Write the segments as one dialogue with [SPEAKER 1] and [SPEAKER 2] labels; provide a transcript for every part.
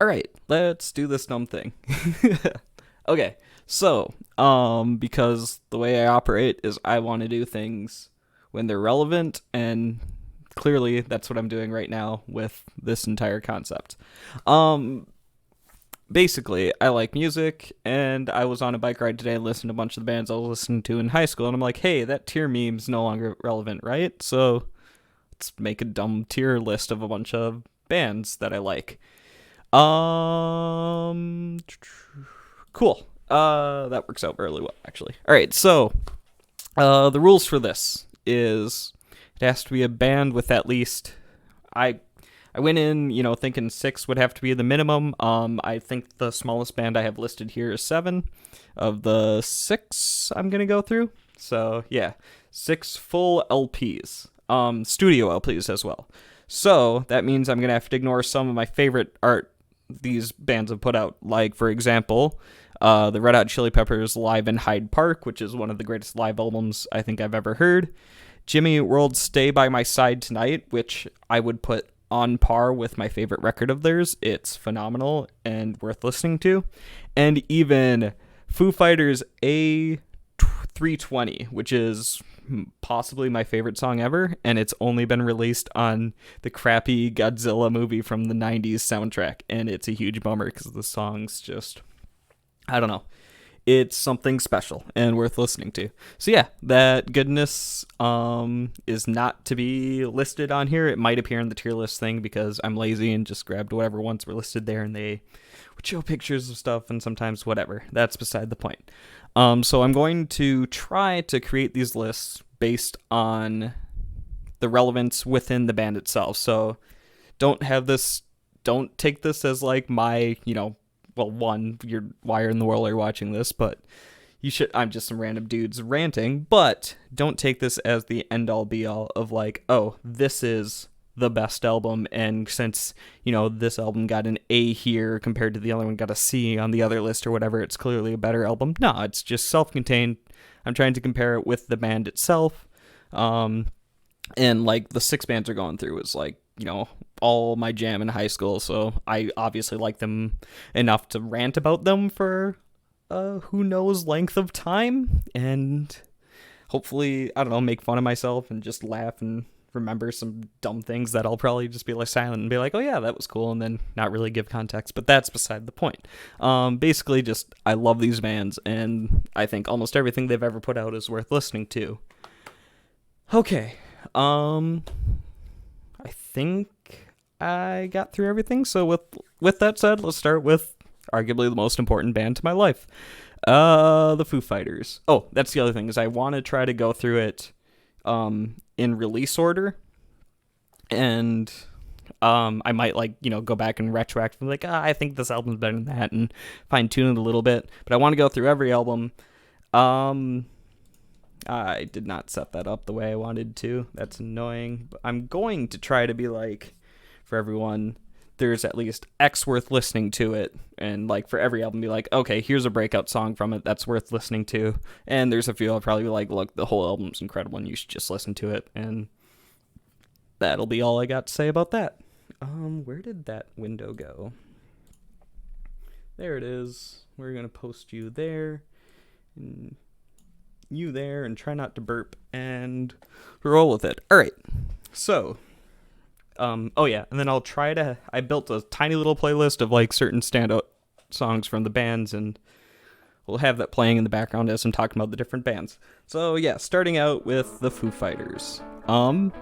[SPEAKER 1] All right, let's do this dumb thing. Okay, so because the way I operate is I want to do things when they're relevant, and clearly that's what I'm doing right now with this entire concept. Um, Basically, I like music, and I was on a bike ride today and listened to a bunch of the bands I was listening to in high school, and I'm like, hey, that tier meme's no longer relevant, right? So let's make a dumb tier list of a bunch of bands that I like. Um, cool. That works out really well, actually. All right, so the rules for this is it has to be a band with at least I I went in, thinking six would have to be the minimum. I think the smallest band I have listed here is seven of the six I'm gonna go through. So yeah, six full LPs, studio LPs as well. So that means I'm gonna have to ignore some of my favorite art these bands have put out. Like for example, the Red Hot Chili Peppers Live in Hyde Park, which is one of the greatest live albums I think I've ever heard. Jimmy World Stay by My Side Tonight, which I would put on par with my favorite record of theirs. It's phenomenal and worth listening to. And even Foo Fighters A320, which is possibly my favorite song ever, and it's only been released on the crappy Godzilla movie from the 90s soundtrack, and it's a huge bummer because the song's just, I don't know, it's something special and worth listening to. So yeah, that goodness is not to be listed on here. It might appear in the tier list thing because I'm lazy and just grabbed whatever ones were listed there, and they would show pictures of stuff and sometimes whatever. That's beside the point. So I'm going to try to create these lists based on the relevance within the band itself. So don't take this as like my, well, one, why in the world are you watching this? But I'm just some random dudes ranting, but don't take this as the end all be all of like, oh, this is the best album, and since, this album got an A here compared to the other one got a C on the other list or whatever, it's clearly a better album. No, it's just self-contained. I'm trying to compare it with the band itself. And like the six bands are going through is like, all my jam in high school, so I obviously like them enough to rant about them for who knows length of time, and hopefully, I don't know, make fun of myself and just laugh and remember some dumb things that I'll probably just be like silent and be like, oh yeah, that was cool, and then not really give context, but that's beside the point. Basically just, I love these bands, and I think almost everything they've ever put out is worth listening to. Okay, I think I got through everything, so with that said, let's start with arguably the most important band to my life. The Foo Fighters. Oh, that's the other thing, is I want to try to go through it in release order, and I might go back and retroactively like, I think this album's better than that, and fine tune it a little bit, but I want to go through every album. I did not set that up the way I wanted to. That's annoying, but I'm going to try to be like, for everyone, there's at least X worth listening to it, and like for every album be like, okay, here's a breakout song from it that's worth listening to, and there's a few I'll probably be like, look, the whole album's incredible and you should just listen to it, and that'll be all I got to say about that. Where did that window go? There it is. We're gonna post you there, and you there, and try not to burp, and roll with it. All right, so oh yeah, and then I built a tiny little playlist of like certain standout songs from the bands, and we'll have that playing in the background as I'm talking about the different bands. So yeah, starting out with the Foo Fighters. And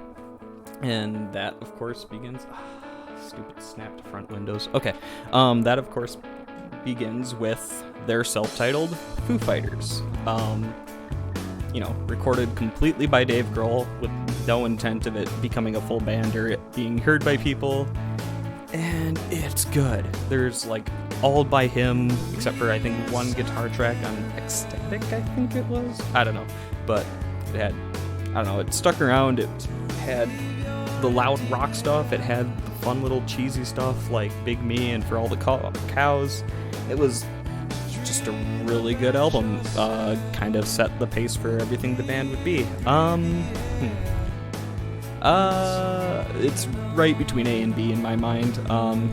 [SPEAKER 1] that of course begins stupid snapped front windows. Okay. That of course begins with their self-titled Foo Fighters. Recorded completely by Dave Grohl with no intent of it becoming a full band or it being heard by people. And it's good. There's like all by him, except for I think one guitar track on Ecstatic, I think it was. I don't know. But it stuck around. It had the loud rock stuff. It had the fun little cheesy stuff like Big Me and For All the Cows. It was just a really good album. Kind of set the pace for everything the band would be. It's right between A and B in my mind,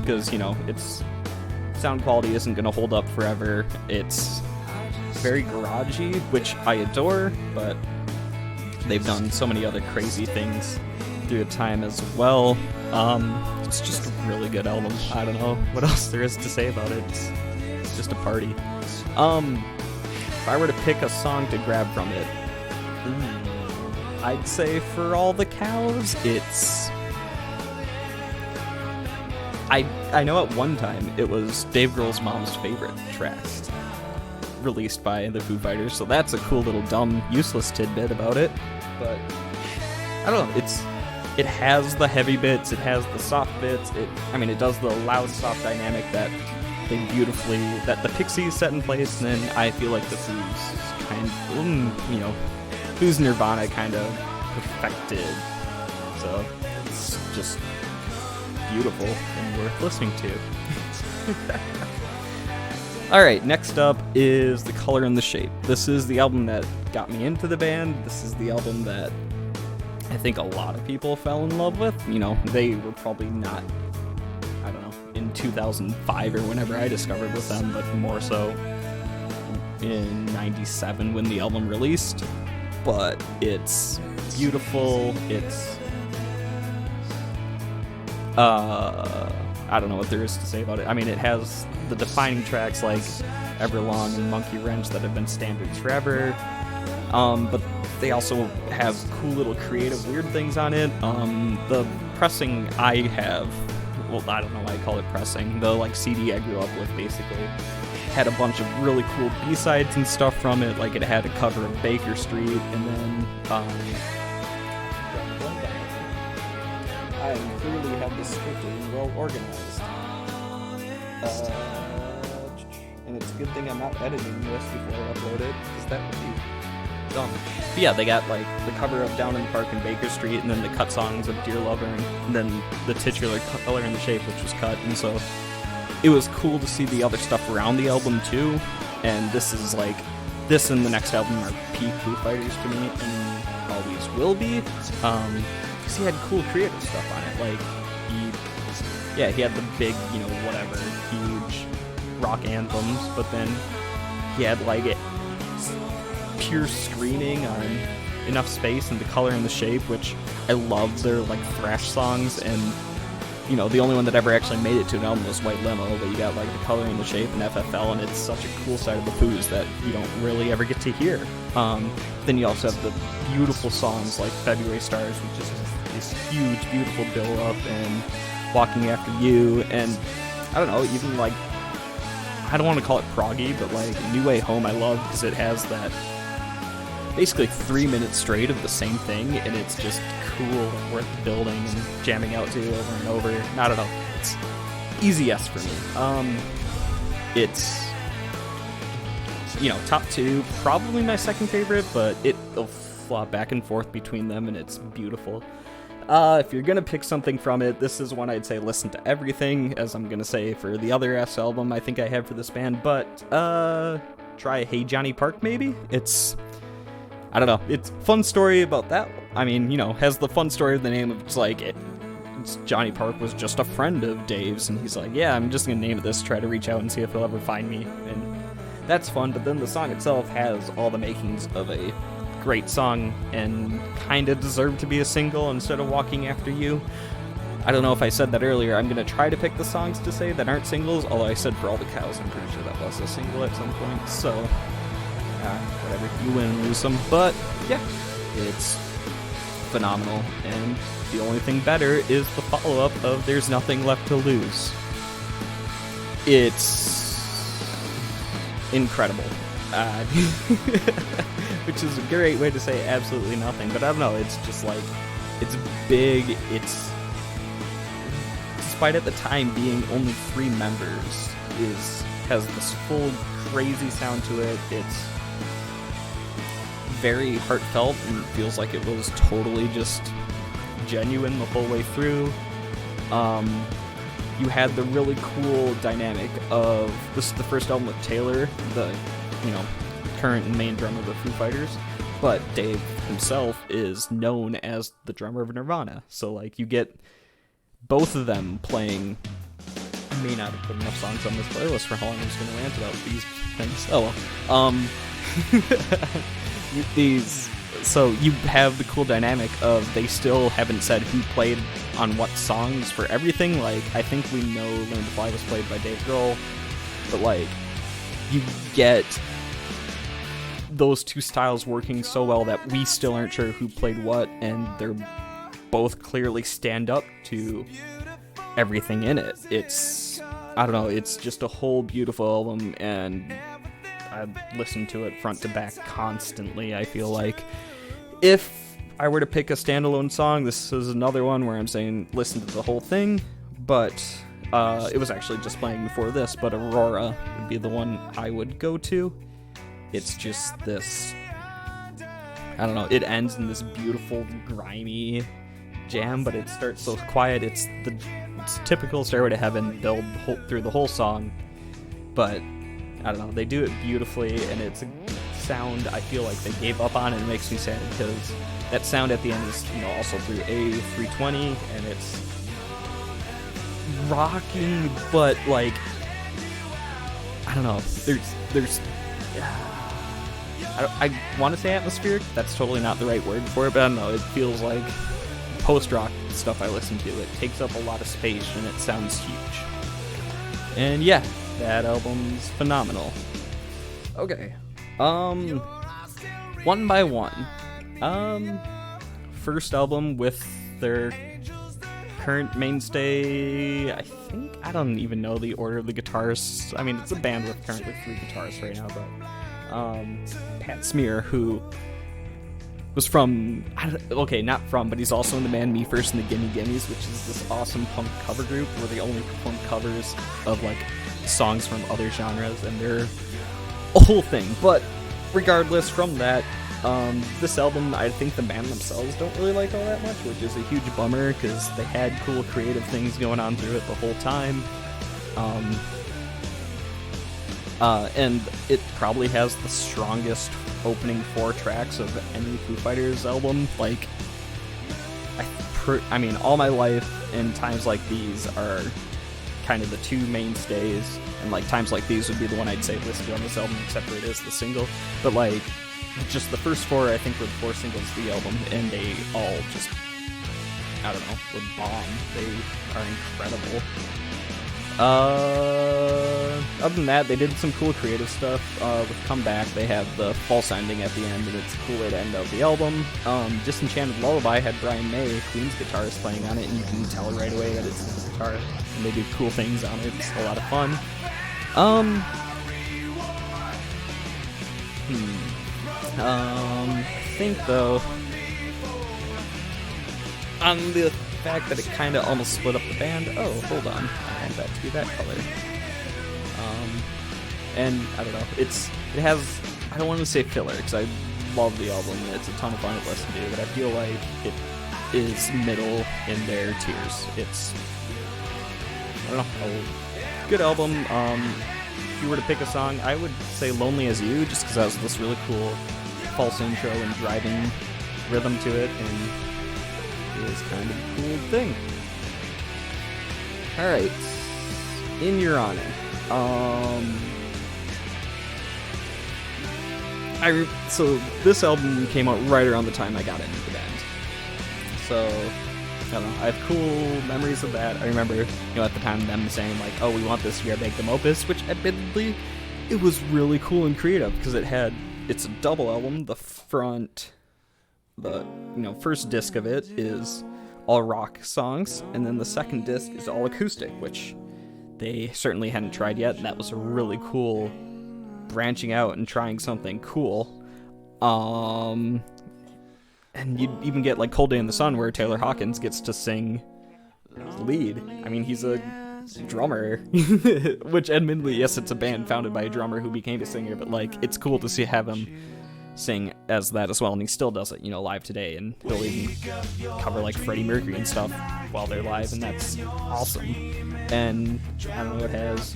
[SPEAKER 1] because it's sound quality isn't going to hold up forever. It's very garagey, which I adore, but they've done so many other crazy things through the time as well. It's just a really good album. I don't know what else there is to say about it. It's just a party. If I were to pick a song to grab from it, I'd say For All the Cows, it's... I know at one time it was Dave Grohl's mom's favorite track released by the Foo Fighters, so that's a cool little dumb, useless tidbit about it. But I don't know, it has the heavy bits, it has the soft bits, it does the loud soft dynamic that the Pixies set in place, and then I feel like the Foo's Foo's Nirvana kind of perfected. So it's just beautiful and worth listening to. Alright, next up is The Color and the Shape. This is the album that got me into the band. This is the album that I think a lot of people fell in love with. They were probably not, I don't know, in 2005 or whenever I discovered with them, but more so in 97 when the album released. But it's beautiful, it's... I don't know what there is to say about it. It has the defining tracks like Everlong and Monkey Wrench that have been standards forever. But they also have cool little creative weird things on it. The pressing I have, well, I don't know why I call it pressing, the CD I grew up with basically had a bunch of really cool B-sides and stuff from it. Like it had a cover of Baker Street, and then I clearly have this strictly well organized. And it's a good thing I'm not editing this before I upload it, because that would be dumb. But yeah, they got the cover of Down in the Park and Baker Street, and then the cut songs of Dear Lover, and then the titular Color and the Shape, which was cut, and so it was cool to see the other stuff around the album too. And this is this and the next album are peak Foo Fighters to me, and always will be. Because he had cool creative stuff on it. He had the big, huge rock anthems, but then he had pure screaming on Enough Space and The Color and the Shape, which I love. Their thrash songs, and the only one that ever actually made it to an album was White Limo, but you got The Color and the Shape and FFL, and it's such a cool side of the Foos that you don't really ever get to hear. Then you also have the beautiful songs like February Stars, which is this huge, beautiful build-up, and Walking After You, and I don't know, even I don't want to call it proggy, but New Way Home I love because it has that basically 3 minutes straight of the same thing, and it's just cool and worth building and jamming out to over and over. I don't know, it's easy yes for me. It's top two, probably my second favorite, but it'll flop back and forth between them, and it's beautiful. If you're gonna pick something from it, this is one I'd say listen to everything, as I'm gonna say for the other S album I think I have for this band, but try Hey Johnny Park maybe? I don't know, it's a fun story about that. Has the fun story of the name of Johnny Park was just a friend of Dave's, and he's like, yeah, I'm just gonna name it this, try to reach out and see if he'll ever find me, and that's fun. But then the song itself has all the makings of a great song and kind of deserved to be a single instead of Walking After You. I don't know if I said that earlier. I'm going to try to pick the songs to say that aren't singles, although I said For All the Cows, I'm pretty sure that was a single at some point. So, whatever. You win and lose some. But, yeah, it's phenomenal. And the only thing better is the follow-up of There's Nothing Left to Lose. It's incredible. Which is a great way to say absolutely nothing, but I don't know, it's just it's big, it's, despite at the time being only 3 members, has this full crazy sound to it. It's very heartfelt and feels like it was totally just genuine the whole way through. You had the really cool dynamic of, this is the first album with Taylor, the current and main drummer of the Foo Fighters, but Dave himself is known as the drummer of Nirvana. So you get both of them playing may not have put enough songs on this playlist for how long I was going to rant about these things. Oh well. These. So you have the cool dynamic of they still haven't said who played on what songs for everything. Like, I think we know Learn to Fly was played by Dave Grohl, but like, you get those two styles working so well that we still aren't sure who played what, and they're both clearly stand up to everything in it. It's, I don't know, it's just a whole beautiful album, and I listen to it front to back constantly. I feel like if I were to pick a standalone song, this is another one where I'm saying listen to the whole thing, but it was actually just playing before this, but Aurora would be the one I would go to. It's just this, I don't know, it ends in this beautiful, grimy jam, but it starts so quiet. It's typical Stairway to Heaven build through the whole song, but I don't know, they do it beautifully, and it's a sound I feel like they gave up on, and it makes me sad because that sound at the end is, you know, also through A320, and it's rocking, but like, I don't know, there's I want to say atmospheric, that's totally not the right word for it, but I don't know, it feels like post-rock stuff I listen to. It takes up a lot of space, and it sounds huge. And yeah, that album's phenomenal. Okay. One by one. First album with their current mainstay, I don't even know the order of the guitarists. I mean, it's a band with currently 3 guitarists right now, but Pat Smear, who was from, not from, but he's also in the band Me First and the Gimme Gimmes, which is this awesome punk cover group where they only perform covers of like songs from other genres, and they're a whole thing. But regardless, from that, this album, I think the band themselves don't really like all that much, which is a huge bummer because they had cool creative things going on through it the whole time. And it probably has the strongest opening 4 tracks of any Foo Fighters album. Like, I mean, All My Life and Times Like These are kind of the 2 mainstays, and like Times Like These would be the one I'd say listed on this album, except for it is the single. But like, just the first 4, I think, were the 4 singles of the album, and they all just, I don't know, were bomb. They are incredible. Other than that, they did some cool creative stuff with Comeback. They have the false ending at the end, and it's a cool way to end out the album. Disenchanted Lullaby had Brian May, Queen's guitarist, playing on it, and you can tell right away that it's his guitar, and they do cool things on it. It's a lot of fun. I think, though, on the fact that it kind of almost split up the band. Oh, hold on. I want that to be that color. And I don't know. It has, I don't want to say filler because I love the album. It's a ton of fun to listen to, but I feel like it is middle in their tiers. It's, I don't know, a good album. If you were to pick a song, I would say Lonely As You, just because that was this really cool false intro and driving rhythm to it, and it is kind of a cool thing. Alright, In Your Honor. So this album came out right around the time I got into the band. So, I don't know, I have cool memories of that. I remember, at the time them saying like, oh, we want this to be our Magnum Opus, which admittedly, it was really cool and creative because it's a double album. The first disc of it is all rock songs, and then the second disc is all acoustic, which they certainly hadn't tried yet, and that was a really cool branching out and trying something cool. And you even get like Cold Day in the Sun, where Taylor Hawkins gets to sing lead. I mean, he's a drummer, which admittedly, yes, it's a band founded by a drummer who became a singer, but like, it's cool to have him sing as that as well, and he still does it, live today, and he'll even cover like Freddie Mercury and stuff. while they're live, and that's awesome. And I don't know, it has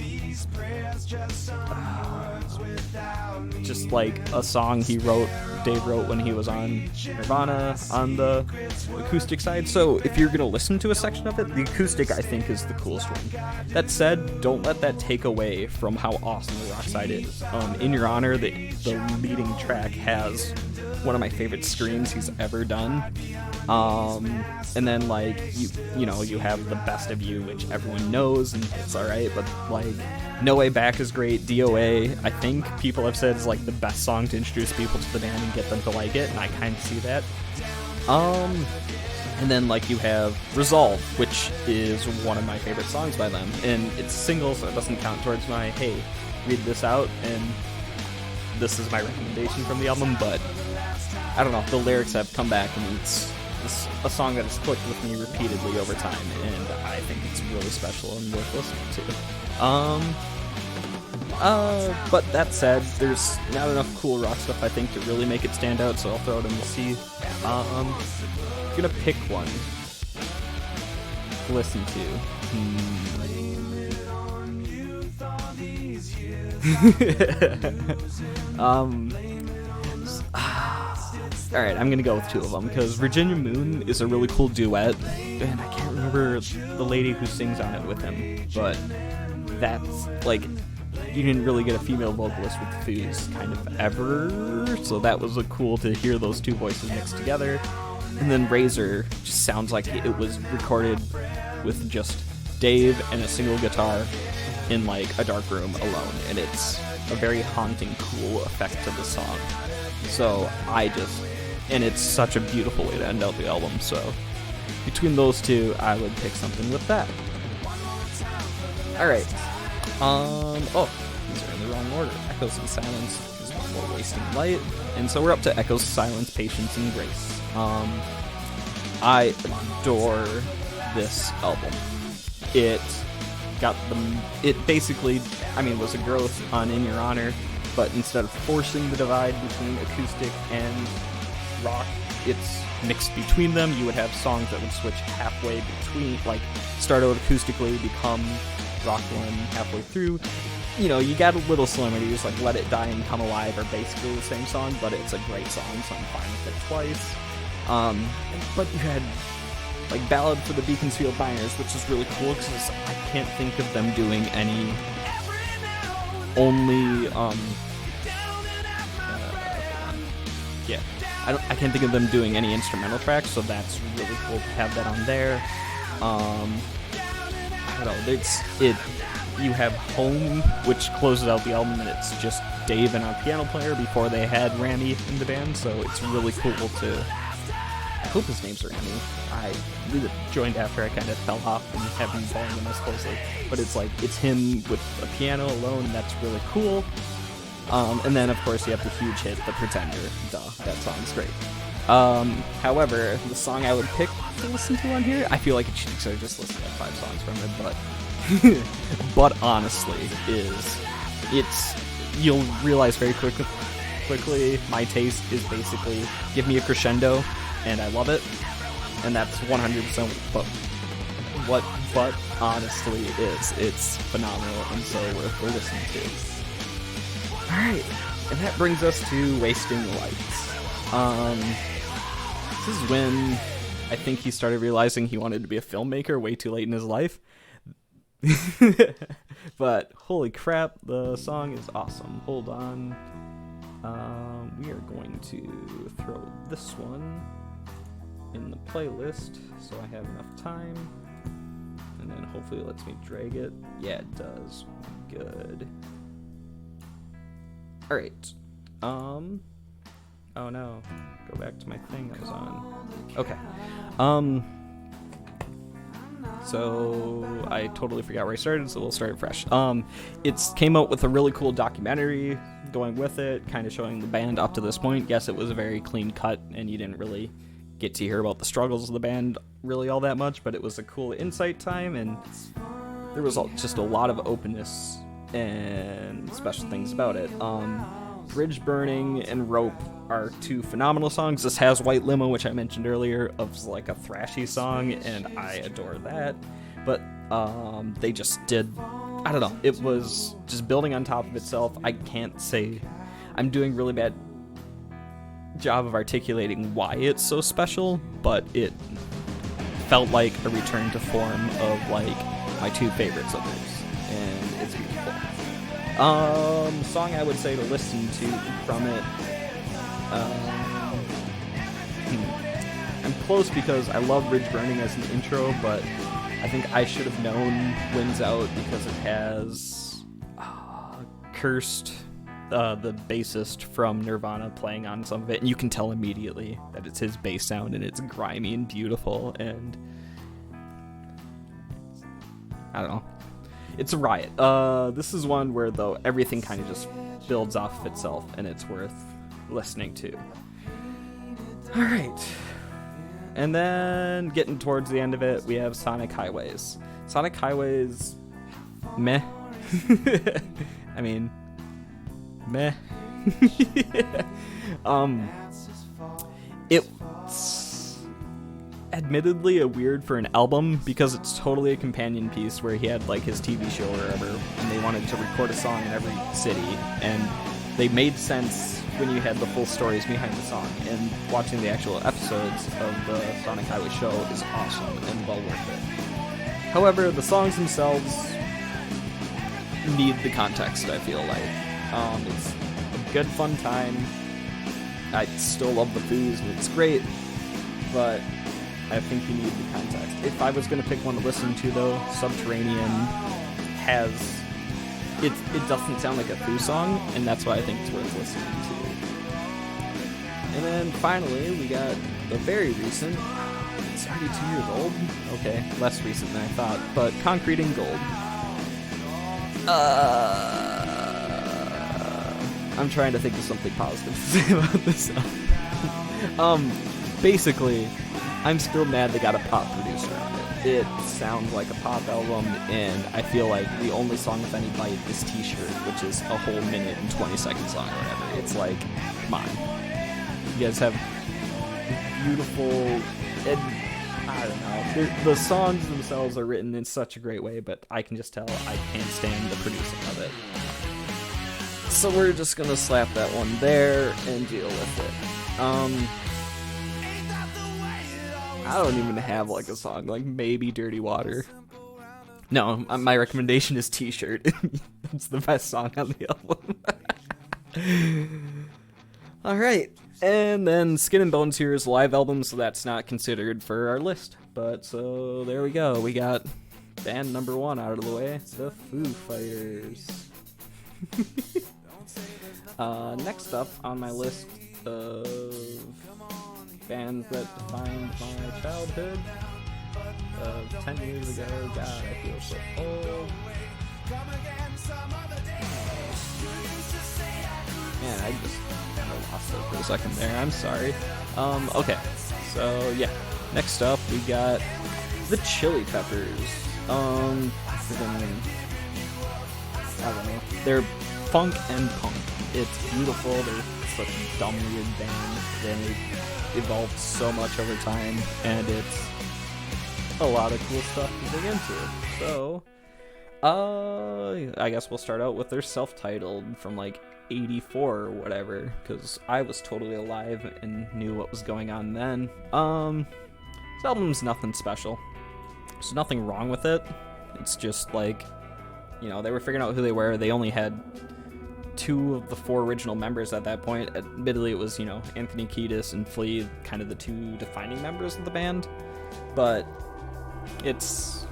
[SPEAKER 1] just like a song Dave wrote when he was on Nirvana on the acoustic side. So if you're gonna listen to a section of it, the acoustic I think is the coolest one. That said, don't let that take away from how awesome the rock side is. In Your Honor, the leading track has one of my favorite screams he's ever done. And then like you have The Best of You, which everyone knows and it's alright, but like No Way Back is great. DOA, I think people have said is like the best song to introduce people to the band and get them to like it, and I kind of see that. And then like you have Resolve, which is one of my favorite songs by them, and it's a single, so it doesn't count towards my hey, read this out, and this is my recommendation from the album. But I don't know, the lyrics have come back, and it's a song that has clicked with me repeatedly over time, and I think it's really special and worth listening to. But that said, there's not enough cool rock stuff, I think, to really make it stand out, so I'll throw it in the C. I'm gonna pick one to listen to. Alright, I'm gonna go with two of them, because Virginia Moon is a really cool duet, and I can't remember the lady who sings on it with him, but that's, like, you didn't really get a female vocalist with Foos kind of ever, so that was cool to hear those two voices mixed together. And then Razor just sounds like it was recorded with just Dave and a single guitar in, like, a dark room alone, and it's a very haunting, cool effect to the song. So and it's such a beautiful way to end out the album, so between those two, I would pick something with that. Alright. These are in the wrong order. Echoes and Silence is before Wasting Light, and so we're up to Echoes, Silence, Patience, and Grace. I adore this album. It basically, was a growth on In Your Honor, but instead of forcing the divide between acoustic and rock, it's mixed between them. You would have songs that would switch halfway between, like, start out acoustically, become rock one halfway through. You got a little celebrities like Let It Die and Come Alive are basically the same song, but it's a great song, so I'm fine with it twice. But you had like Ballad for the Beaconsfield Miners, which is really cool because I can't think of them doing any I can't think of them doing any instrumental tracks, so that's really cool to have that on there. I don't know, you have Home, which closes out the album, and it's just Dave and a piano player before they had Rami in the band, so it's really cool to, I hope his name's Rami. I really joined after I kind of fell off and haven't been following him as closely, but it's him with a piano alone, and that's really cool. And then, of course, you have the huge hit, The Pretender. Duh, that song's great. However, the song I would pick to listen to on here, I feel like it should just listen to 5 songs from it, but honestly, you'll realize very quickly, my taste is basically give me a crescendo, and I love it, and that's 100% what honestly it's phenomenal, and so worth listening to. Alright, and that brings us to Wasting Lights. This is when I think he started realizing he wanted to be a filmmaker way too late in his life. But holy crap, the song is awesome. Hold on. We are going to throw this one in the playlist so I have enough time. And then hopefully it lets me drag it. Yeah, it does. Good. Alright. Oh no. Go back to my thing I was on. Okay. So I totally forgot where I started, so we'll start fresh. It came out with a really cool documentary going with it, kind of showing the band up to this point. Yes, it was a very clean cut, and you didn't really get to hear about the struggles of the band really all that much, but it was a cool insight time, and there was just a lot of openness and special things about it. Bridge Burning and Rope are two phenomenal songs. This has White Limo, which I mentioned earlier, of like a thrashy song, and I adore that. But they just did, I don't know, it was just building on top of itself. I can't say, I'm doing really bad job of articulating why it's so special, but it felt like a return to form of like my two favorites of theirs, and it's beautiful. Song I would say to listen to from it, I'm close because I love Bridge Burning as an intro, but I think I Should Have Known wins out because it has Cursed, the bassist from Nirvana, playing on some of it, and you can tell immediately that it's his bass sound, and it's grimy and beautiful, and I don't know. It's a riot. This is one where, though, everything kind of just builds off of itself, and it's worth listening to. Alright. And then, getting towards the end of it, we have Sonic Highways. Sonic Highways, meh. I mean, meh. It's admittedly a weird for an album because it's totally a companion piece where he had like his TV show or whatever, and they wanted to record a song in every city, and they made sense when you had the full stories behind the song, and watching the actual episodes of the Sonic Highway show is awesome and well worth it. However, the songs themselves need the context, I feel like. It's a good fun time. I still love the booze and it's great, but I think you need the context. If I was going to pick one to listen to, though, Subterranean has... It doesn't sound like a Foo song, and that's why I think it's worth listening to. And then finally, we got the very recent... It's already 2 years old? Okay, less recent than I thought, but Concrete and Gold. I'm trying to think of something positive to say about this album. Basically, I'm still mad they got a pop producer on it. It sounds like a pop album, and I feel like the only song with any bite is T-Shirt, which is a whole minute and 20-second song or whatever. It's like, come on. You guys have beautiful, and I don't know. The songs themselves are written in such a great way, but I can just tell I can't stand the producing of it. So we're just gonna slap that one there and deal with it. I don't even have like a song, like maybe Dirty Water. No, my recommendation is T-Shirt. That's the best song on the album. Alright, and then Skin and Bones here is a live album, so that's not considered for our list. But so there we go, we got band number 1 out of the way, the Foo Fighters. Next up on my list of bands that defined my childhood of 10 years ago. God, I feel so old. Man, I just kind of lost it for a second there. I'm sorry. Okay. So, yeah. Next up, we got the Chili Peppers. I don't know. They're funk and punk. It's beautiful. They're such a dumb, weird band. They evolved so much over time, and it's a lot of cool stuff to dig into. So, I guess we'll start out with their self-titled from like 84 or whatever, because I was totally alive and knew what was going on then. This album's nothing special. There's nothing wrong with it. It's just like, you know, they were figuring out who they were. They only had 2 of the 4 original members at that point. Admittedly, it was, you know, Anthony Kiedis and Flea, kind of the 2 defining members of the band, but it's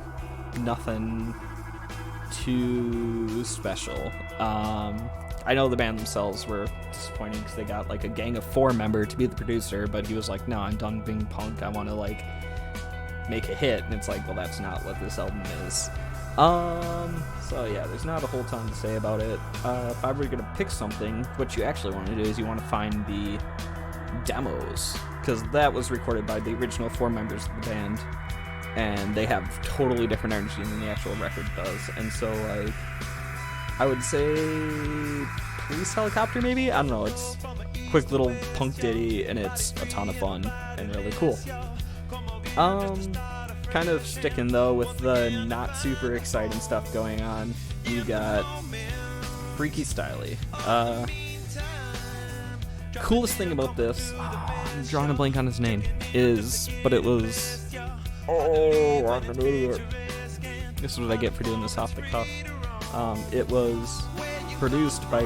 [SPEAKER 1] nothing too special. I know the band themselves were disappointing because they got like a Gang of 4 member to be the producer, but he was like, no, I'm done being punk, I want to like make a hit. And it's like, well, that's not what this album is. So yeah, there's not a whole ton to say about it. If I were gonna pick something, what you actually want to do is you want to find the demos, because that was recorded by the original 4 members of the band, and they have totally different energy than the actual record does. And so like, I would say Police Helicopter, maybe? I don't know. It's a quick little punk ditty, and it's a ton of fun and really cool. Kind of sticking, though, with the not super exciting stuff going on. You got Freaky Styley. Coolest thing about this, I'm drawing a blank on his name, but it was, I'm an idiot. This is what I get for doing this off the cuff. It was produced by,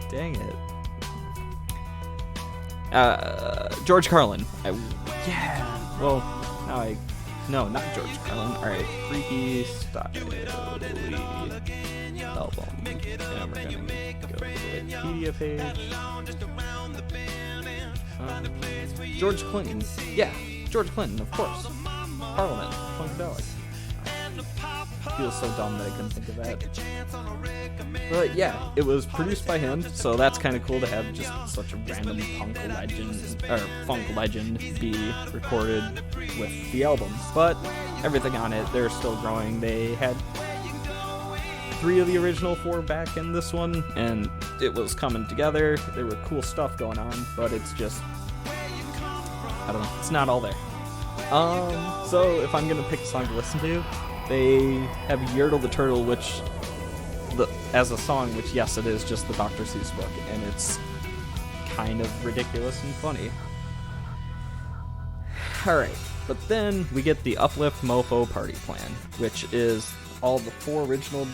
[SPEAKER 1] dang it, George Carlin. No, not George Carlin. Alright, Freaky Styley album. And we're gonna go to the Wikipedia page. George Clinton. Yeah, George Clinton, of course. Parliament, Funkadelic. I feel so dumb that I couldn't think of that. But yeah, it was produced by him, so that's kind of cool to have just such a random funk legend be recorded with the album. But everything on it, they're still growing. They had 3 of the original 4 back in this one, and it was coming together. There were cool stuff going on, but it's just, I don't know, it's not all there. So if I'm gonna pick a song to listen to, they have Yertle the Turtle, as a song, which yes, it is just the Dr. Seuss book, and it's kind of ridiculous and funny. Alright, but then we get the Uplift Mofo Party Plan, which is all the 4 original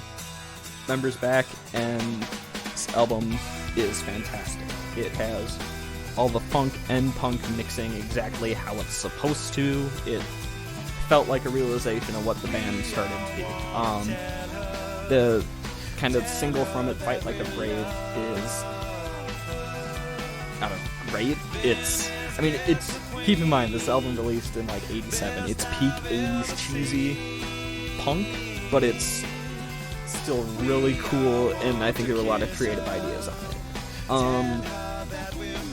[SPEAKER 1] members back, and this album is fantastic. It has all the funk and punk mixing exactly how it's supposed to. It felt like a realization of what the band started to be. The kind of single from it, Fight Like a Brave, is great. It's keep in mind, this album released in like 87. It's peak 80s cheesy punk, but it's still really cool, and I think there were a lot of creative ideas on it.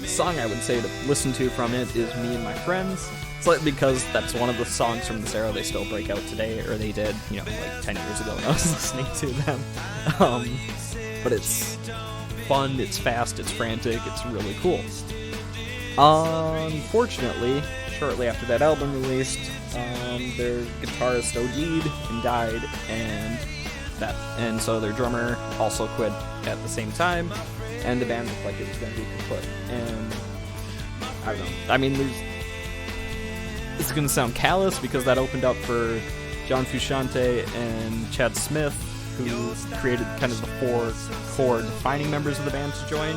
[SPEAKER 1] The song I would say to listen to from it is Me and My Friends. Slightly because that's one of the songs from this era they still break out today, or they did, like 10 years ago when I was listening to them. But it's fun, it's fast, it's frantic, it's really cool. Unfortunately, shortly after that album released, their guitarist OD'd and died, and so their drummer also quit at the same time, and the band looked like it was going to be kaput. And I don't know. This is going to sound callous because that opened up for John Frusciante and Chad Smith, who created kind of the 4 core defining members of the band to join.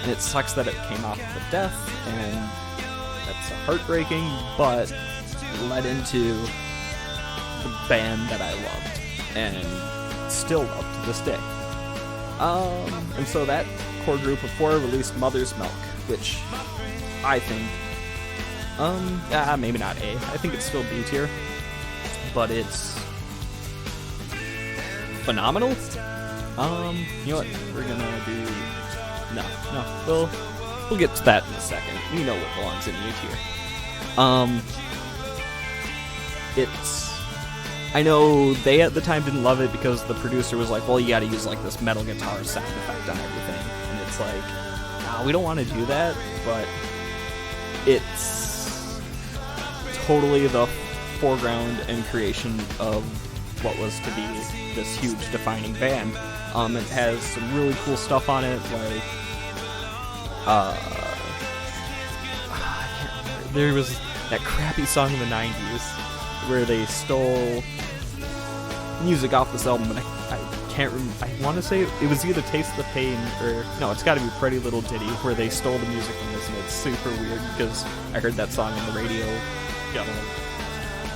[SPEAKER 1] And it sucks that it came off with death, and that's heartbreaking, but it led into the band that I loved and still love to this day. And so that core group of 4 released Mother's Milk, which I think, maybe not A. I think it's still B tier, but it's phenomenal. You know what? We're gonna do. No. We'll get to that in a second. We know what belongs in A tier. I know they at the time didn't love it because the producer was like, well, you gotta use like this metal guitar sound effect on everything. And it's like, nah, we don't want to do that, but it's totally the foreground and creation of what was to be this huge defining band. It has some really cool stuff on it, like, I can't remember. There was that crappy song in the 90s where they stole music off this album, but I can't remember. I want to say it was either Taste the Pain or, no, it's got to be Pretty Little Ditty, where they stole the music from this, and it's super weird because I heard that song on the radio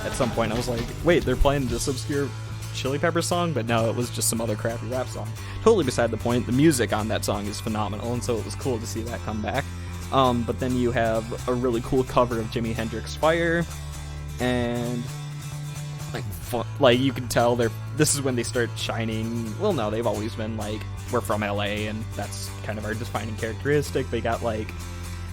[SPEAKER 1] at some point. I was like, wait, they're playing this obscure Chili Pepper song, but no, it was just some other crappy rap song. Totally beside the point. The music on that song is phenomenal, and so it was cool to see that come back. But then you have a really cool cover of Jimi Hendrix Fire, and like you can tell this is when they start shining. Well, no, they've always been like, we're from LA and that's kind of our defining characteristic. They got like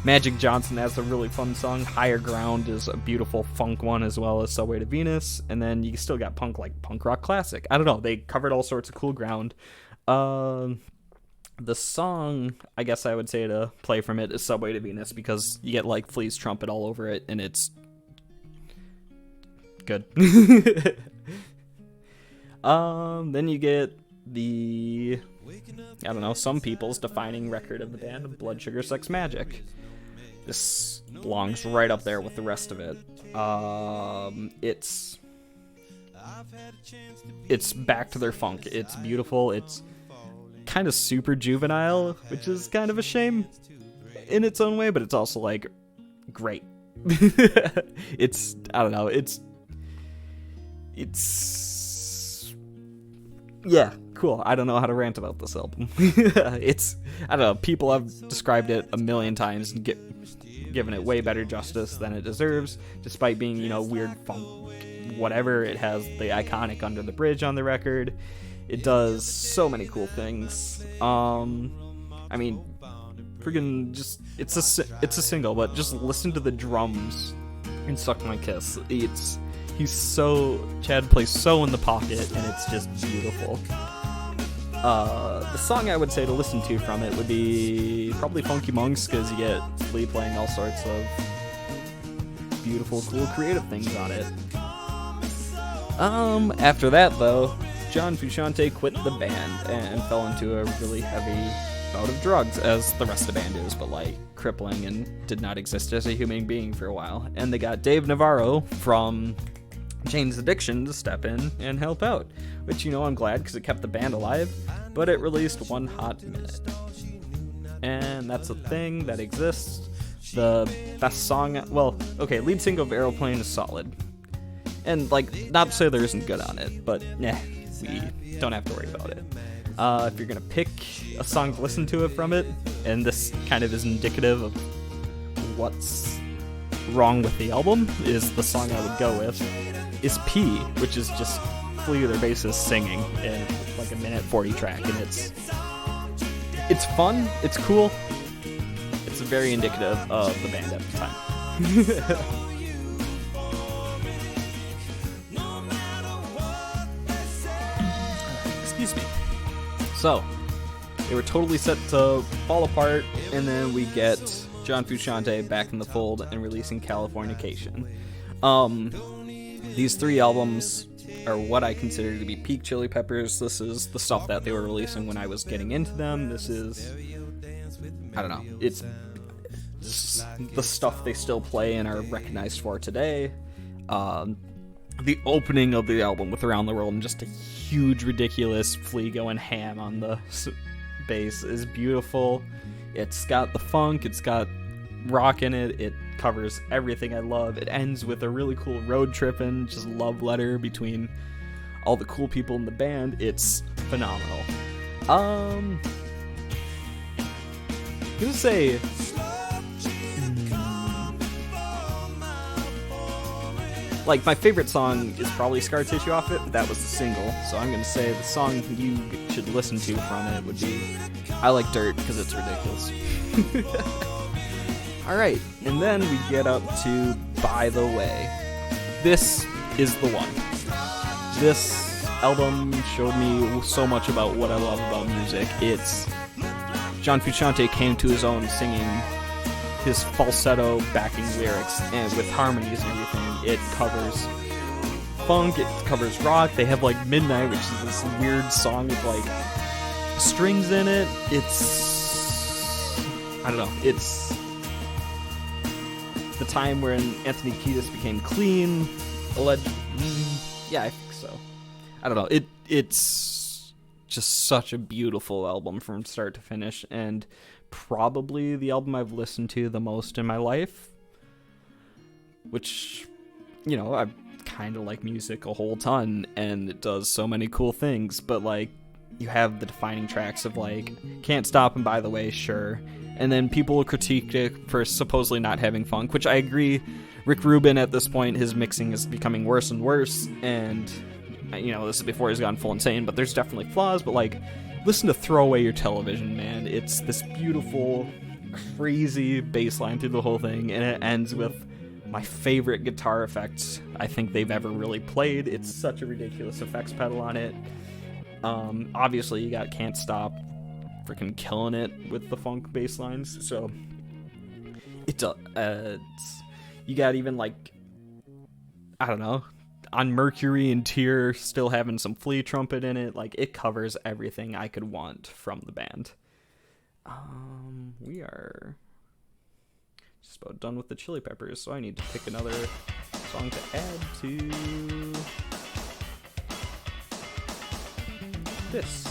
[SPEAKER 1] Magic Johnson has a really fun song. Higher Ground is a beautiful funk one, as well as Subway to Venus. And then you still got punk, like Punk Rock Classic. I don't know. They covered all sorts of cool ground. The song, I guess I would say to play from it, is Subway to Venus, because you get like Flea's trumpet all over it, and it's good. Then you get the, I don't know, some people's defining record of the band, Blood Sugar Sex Magic. This belongs right up there with the rest of it. It's back to their funk. It's beautiful. It's kind of super juvenile, which is kind of a shame in its own way, but it's also like great. It's, I don't know, it's yeah, cool. I don't know how to rant about this album. It's, I don't know, people have described it a million times and given it way better justice than it deserves, despite being, you know, weird funk, whatever. It has the iconic Under the Bridge on the record. It does so many cool things. I mean, friggin' just, it's a single, but just listen to the drums in Suck My Kiss. Chad plays so in the pocket, and it's just beautiful. The song I would say to listen to from it would be probably Funky Monks, because you get Flea playing all sorts of beautiful, cool, creative things on it. After that, though, John Frusciante quit the band and fell into a really heavy bout of drugs, as the rest of the band is, but like crippling, and did not exist as a human being for a while. And they got Dave Navarro from Jane's Addiction to step in and help out, which, you know, I'm glad, because it kept the band alive, but it released One Hot Minute. And that's a thing that exists. The best song, well, okay, lead single of Aeroplane is solid. And, like, not to say there isn't good on it, but, we don't have to worry about it. If you're gonna pick a song to listen to it from it, and this kind of is indicative of what's wrong with the album, is the song I would go with, is P, which is just Flea, their bassist, singing in like a minute 40 track, and it's fun, it's cool, it's very indicative of the band at the time. Excuse me. So, they were totally set to fall apart, and then we get John Frusciante back in the fold and releasing Californication. These three albums are what I consider to be peak Chili Peppers. This is the stuff that they were releasing when I was getting into them. This is, I don't know, it's the stuff they still play and are recognized for today. The opening of the album with Around the World and just a huge, ridiculous Flea going ham on the bass is beautiful. It's got the funk, it's got rock in it, it covers everything I love. It ends with a really cool road tripping, just love letter between all the cool people in the band. It's phenomenal. I'm gonna say like my favorite song is probably Scar Tissue off it, but that was the single, so I'm gonna say the song you should listen to from it would be I Like Dirt, because it's ridiculous. Alright, and then we get up to By the Way. This is the one. This album showed me so much about what I love about music. It's John Frusciante came to his own singing his falsetto backing lyrics, and with harmonies and everything. It covers funk, it covers rock. They have like Midnight, which is this weird song with like strings in it. It's, I don't know, it's the time when Anthony Kiedis became clean, yeah, I think so. I don't know, it's just such a beautiful album from start to finish, and probably the album I've listened to the most in my life, which, you know, I kind of like music a whole ton, and it does so many cool things, but like, you have the defining tracks of like Can't Stop and By the Way, sure, and then people critique it for supposedly not having funk, which I agree. Rick Rubin at this point, his mixing is becoming worse and worse, and you know, this is before he's gone full insane, but there's definitely flaws. But like, listen to Throw Away Your Television, man. It's this beautiful crazy bass line through the whole thing, and it ends with my favorite guitar effects I think they've ever really played. It's such a ridiculous effects pedal on it. Obviously you got Can't Stop, freaking killing it with the funk bass lines. So it's you got even like, I don't know, on Mercury and Tear still having some flea trumpet in it. Like, it covers everything I could want from the band. We are just about done with the Chili Peppers, so I need to pick another song to add to this.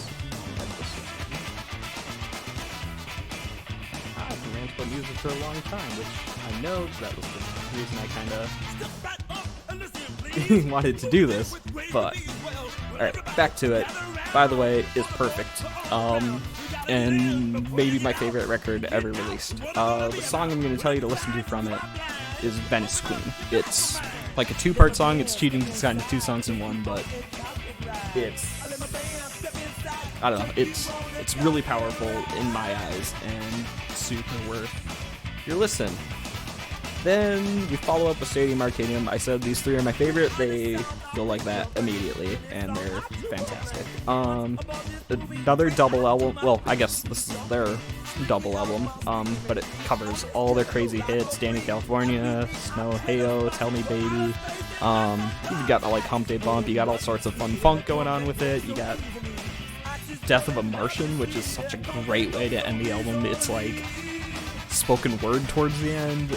[SPEAKER 1] I've been ranting about music for a long time, which I know, because that was the reason I kind of wanted to do this. But alright, back to it. By the way, is perfect. And maybe my favorite record ever released. The song I'm going to tell you to listen to from it is Venice Queen. It's like a two-part song. It's cheating to kind of two songs in one, but it's, I don't know, it's really powerful in my eyes and super worth your listen. Then we follow up with Stadium Arcadium. I said these three are my favorite. They feel like that immediately, and they're fantastic. Another double album. Well, I guess this is their double album, but it covers all their crazy hits: Danny California, Snow, Heyo, Tell Me Baby. You've got like Hump Day Bump. You got all sorts of fun funk going on with it. You got Death of a Martian, which is such a great way to end the album. It's like spoken word towards the end.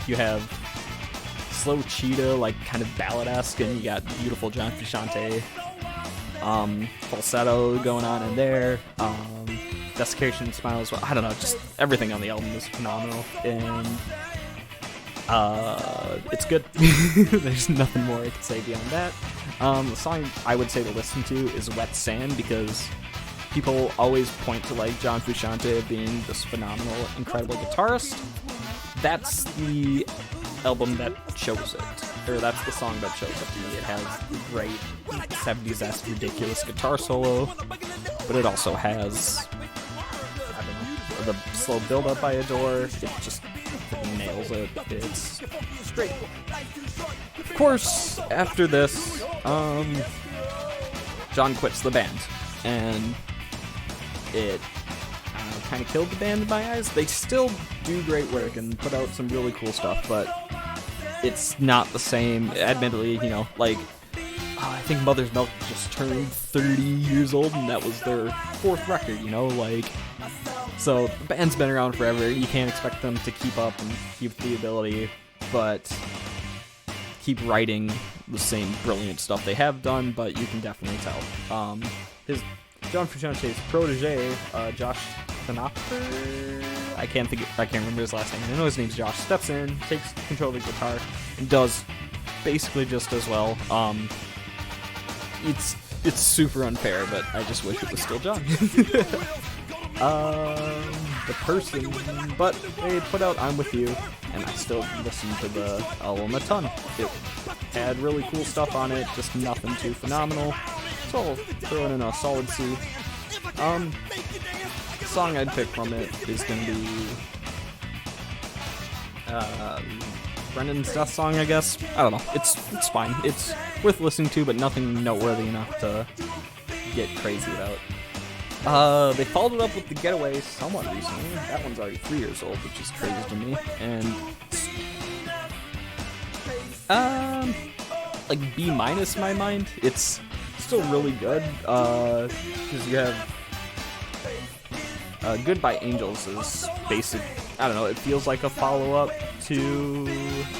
[SPEAKER 1] You have Slow Cheetah, like kind of ballad-esque, and you got beautiful John Frusciante falsetto going on in there. Desiccation Smiles, I don't know, just everything on the album is phenomenal, and it's good. There's nothing more I can say beyond that. The song I would say to listen to is Wet Sand, because people always point to like John Frusciante being this phenomenal, incredible guitarist. That's the album that shows it, or that's the song that shows it to me. It has the great 70s-esque ridiculous guitar solo, but it also has, I don't know, the slow build-up I adore. It just nails it. It's great. Of course, after this, John quits the band, and it kind of killed the band in my eyes. They still do great work and put out some really cool stuff, but it's not the same. Admittedly, you know, like, I think Mother's Milk just turned 30 years old, and that was their fourth record, you know, like, so the band's been around forever. You can't expect them to keep up and keep the ability, but keep writing the same brilliant stuff they have done, but you can definitely tell. John Frusciante's protege, Josh Knopfer, I can't remember his last name. I know his name's Josh. Steps in, takes control of the guitar, and does basically just as well. It's super unfair, but I just wish it was still John. The person, but they put out I'm With You, and I still listen to the album a ton. It had really cool stuff on it, just nothing too phenomenal. So I'll throw it in a solid C. The song I'd pick from it is going to be Brendan's Death Song, I guess. I don't know. It's fine. It's worth listening to, but nothing noteworthy enough to get crazy about. They followed it up with The Getaway somewhat recently. That one's already 3 years old, which is crazy to me. And like B- in my mind. It's still really good, because you have Goodbye Angels is basic. I don't know, it feels like a follow-up to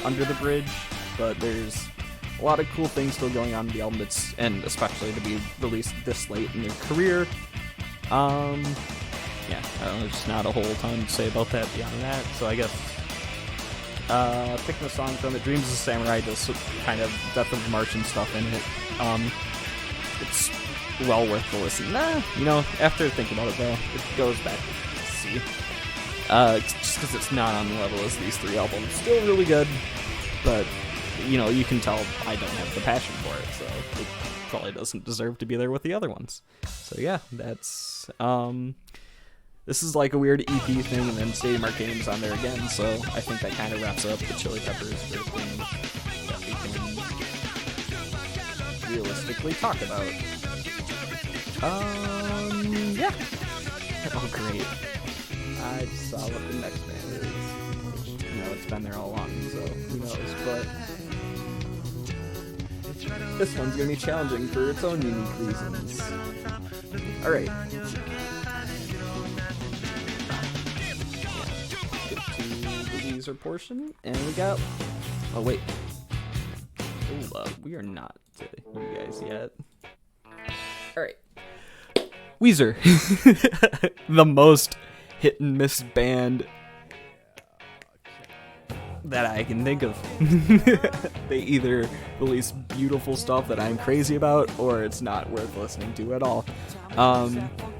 [SPEAKER 1] Under the Bridge, but there's a lot of cool things still going on in the album, and especially to be released this late in their career. Yeah, I don't know, there's not a whole ton to say about that beyond that, so I guess picking a song from it, Dreams of a Samurai does kind of Death of a Martian stuff in it. It's well worth the listen. You know, after thinking about it though, it goes back to C. Just because it's not on the level as these three albums. Still really good, but, you know, you can tell I don't have the passion for it, so it probably doesn't deserve to be there with the other ones. So yeah, that's, this is like a weird EP thing, and then Stadium Arcane's on there again, so I think that kind of wraps up the Chili Peppers first thing that we can realistically talk about. Yeah. Oh, great. I just saw what the next band is. It's been there all along, so who knows, but this one's gonna be challenging for its own unique reasons. Alright. Get to the Weezer portion, and we got... Oh, wait. Hold up, we are not to you guys yet. Alright. Weezer. The most hit and miss band that I can think of. They either release beautiful stuff that I'm crazy about, or it's not worth listening to at all.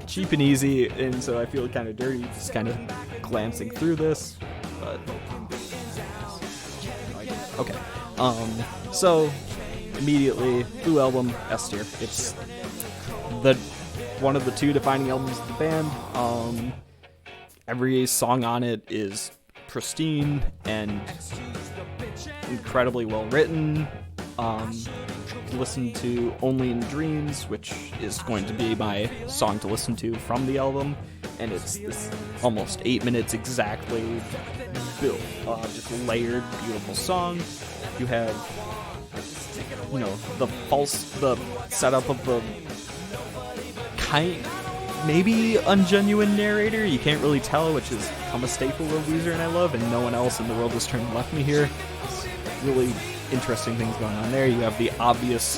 [SPEAKER 1] Cheap and easy, and so I feel kind of dirty just kind of glancing through this, but okay. So immediately, Blue Album, S tier. It's the one of the two defining albums of the band. Every song on it is pristine and incredibly well written. Listen to Only in Dreams, which is going to be my song to listen to from the album, and it's this almost 8 minutes exactly built, just layered, beautiful song. You have, the setup of the maybe ungenuine narrator. You can't really tell, which is become a staple of Weezer and I love, and no one else in the world has turned left me here. It's really interesting things going on there. You have the obvious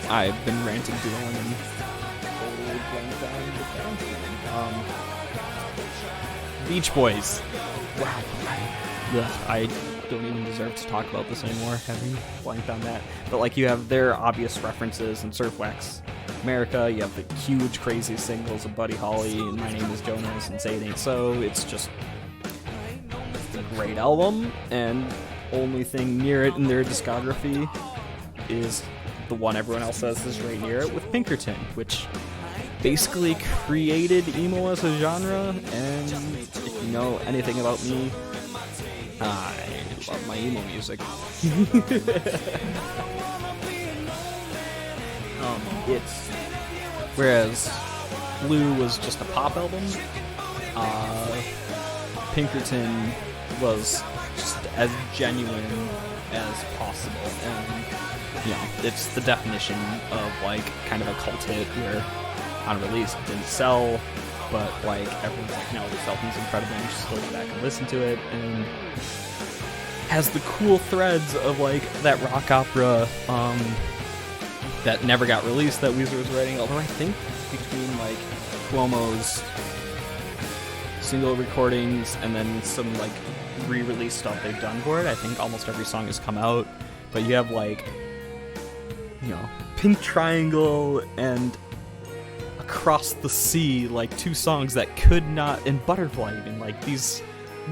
[SPEAKER 1] I've been ranting too long and totally blanked on the Beach Boys. Wow. I don't even deserve to talk about this anymore, having blanked on that. But you have their obvious references in Surf Wax America. You have the huge crazy singles of Buddy Holly and My Name is Jonas and Say It Ain't So. It's just a great album, and only thing near it in their discography is the one everyone else says is right near it with Pinkerton, which basically created emo as a genre. And if you know anything about me, I love my emo music. Whereas Blue was just a pop album, Pinkerton was just as genuine as possible, and it's the definition of kind of a cult hit where on release it didn't sell, but everyone's no, this album's incredible, and you just go back and listen to it, and has the cool threads of that rock opera that never got released that Weezer was writing. Although I think between Cuomo's single recordings and then some re-release stuff they've done for it, I think almost every song has come out. But you have Pink Triangle and Across the Sea, two songs that could not, and Butterfly even, these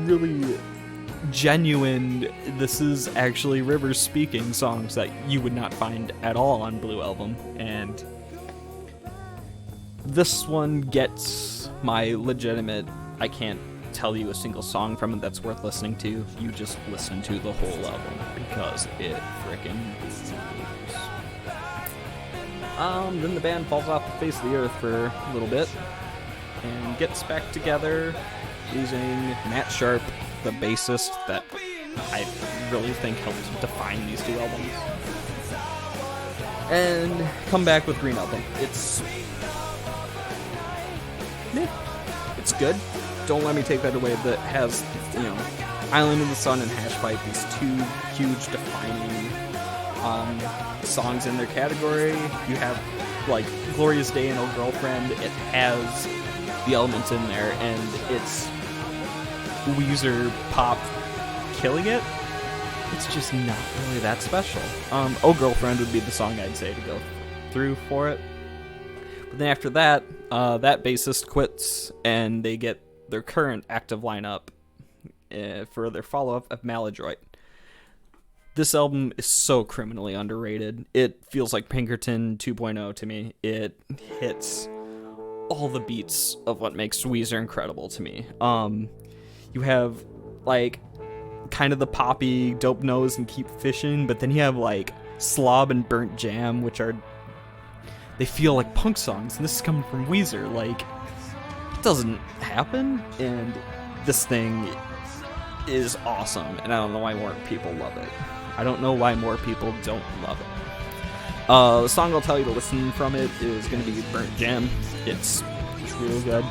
[SPEAKER 1] really genuine, this is actually Rivers speaking songs that you would not find at all on Blue Album. And this one gets my legitimate, I can't tell you a single song from it that's worth listening to. You just listen to the whole album because it frickin' rules. Then the band falls off the face of the earth for a little bit and gets back together using Matt Sharp, the bassist that I really think helped define these two albums, and come back with Green Album. It's good. Don't let me take that away. That has, Island in the Sun and Hash Pipe, these two huge defining songs in their category. You have Glorious Day and Oh Girlfriend. It has the elements in there, and it's Weezer pop killing it. It's just not really that special. Oh Girlfriend would be the song I'd say to go through for it. But then after that, that bassist quits, and they get their current active lineup for their follow-up of Maladroit. This album is so criminally underrated. It feels like Pinkerton 2.0 to me. It hits all the beats of what makes Weezer incredible to me. You have like kind of the poppy Dope Nose and Keep Fishing, but then you have like Slob and Burnt Jam, which they feel like punk songs, and this is coming from Weezer. Like, it doesn't happen, and this thing is awesome, and I don't know why more people love it. I don't know why more people don't love it. The song I'll tell you to listen from it is going to be Burnt Jam. It's real good.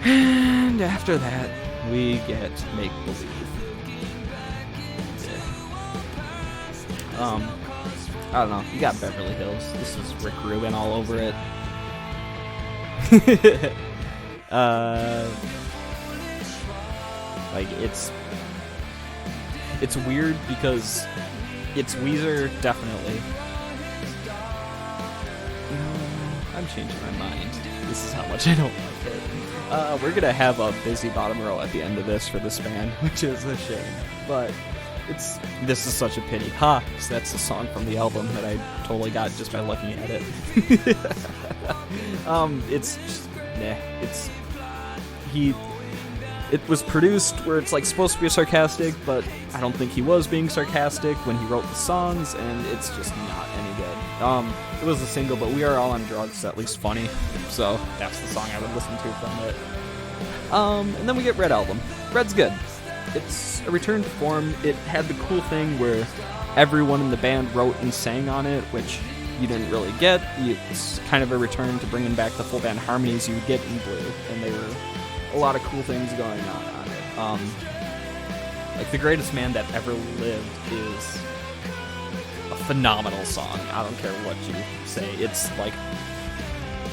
[SPEAKER 1] And after that, we get Make Believe. I don't know. You got Beverly Hills. This is Rick Rubin all over it. Like, it's weird because it's Weezer, definitely. I'm changing my mind. This is how much I don't like it. We're gonna have a busy bottom row at the end of this for this band, which is a shame. But this is such a pity. So that's the song from the album that I totally got just by looking at it. It's just, it was produced where it's like supposed to be sarcastic, but I don't think he was being sarcastic when he wrote the songs, and it's just not any good. It was a single, but We Are All on Drugs, at least funny, so that's the song I would listen to from it. And then we get Red Album. Red's good. It's a return to form. It had the cool thing where everyone in the band wrote and sang on it, which you didn't really get. It's kind of a return to bringing back the full band harmonies you would get in Blue, and they were a lot of cool things going on it. Like, The Greatest Man That Ever Lived is a phenomenal song. I don't care what you say. It's like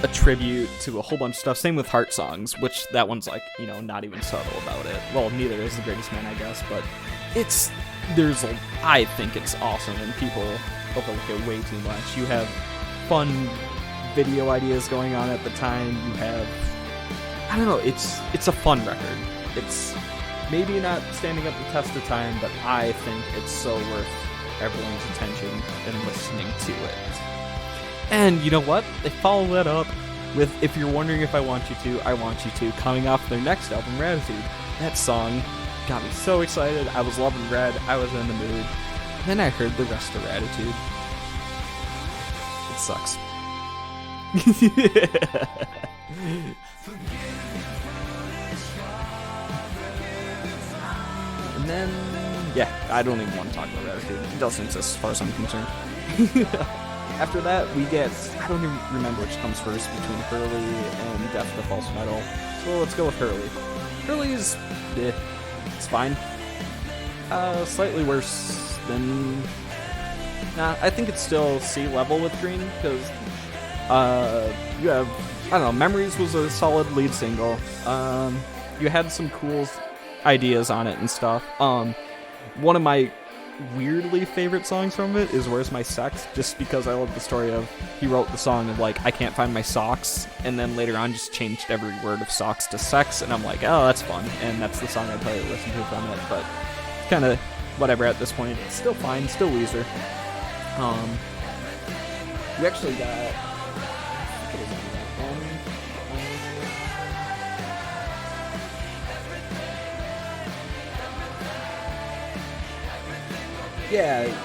[SPEAKER 1] a tribute to a whole bunch of stuff. Same with Heart Songs, which that one's like, not even subtle about it. Well, neither is The Greatest Man, I guess, but I think it's awesome, and people overlook it way too much. You have fun video ideas going on at the time. You have, I don't know, it's a fun record. It's maybe not standing up the test of time, but I think it's so worth everyone's attention and listening to it. And you know what? They follow that up with If You're Wondering If I Want You To, I Want You To, coming off their next album, Ratitude. That song got me so excited. I was loving Red. I was in the mood. Then I heard the rest of Ratitude. It sucks. And then, I don't even want to talk about Ratitude. It doesn't exist as far as I'm concerned. After that, we get, I don't even remember which comes first between Hurley and Death to False Metal. So let's go with Hurley. Hurley's, it's fine. Slightly worse than, I think it's still C-level with Green, because you have, I don't know, Memories was a solid lead single. You had some cool ideas on it and stuff. One of my weirdly favorite songs from it is Where's My Sex, just because I love the story of he wrote the song of like, I can't find my socks, and then later on just changed every word of socks to sex, and I'm like, oh, that's fun, and that's the song I'd probably listen to from it, but it's kind of whatever at this point. It's still fine, still Weezer. We actually got,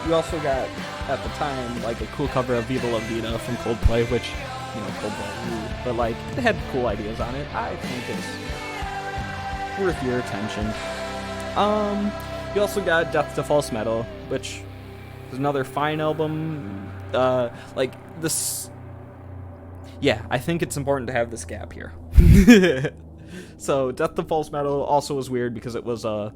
[SPEAKER 1] you also got, at the time, like a cool cover of Viva La Vida from Coldplay, which, Coldplay, but like, it had cool ideas on it. I think it's worth your attention. You also got Death to False Metal, which is another fine album. Like, this, I think it's important to have this gap here. So, Death to False Metal also was weird because it was a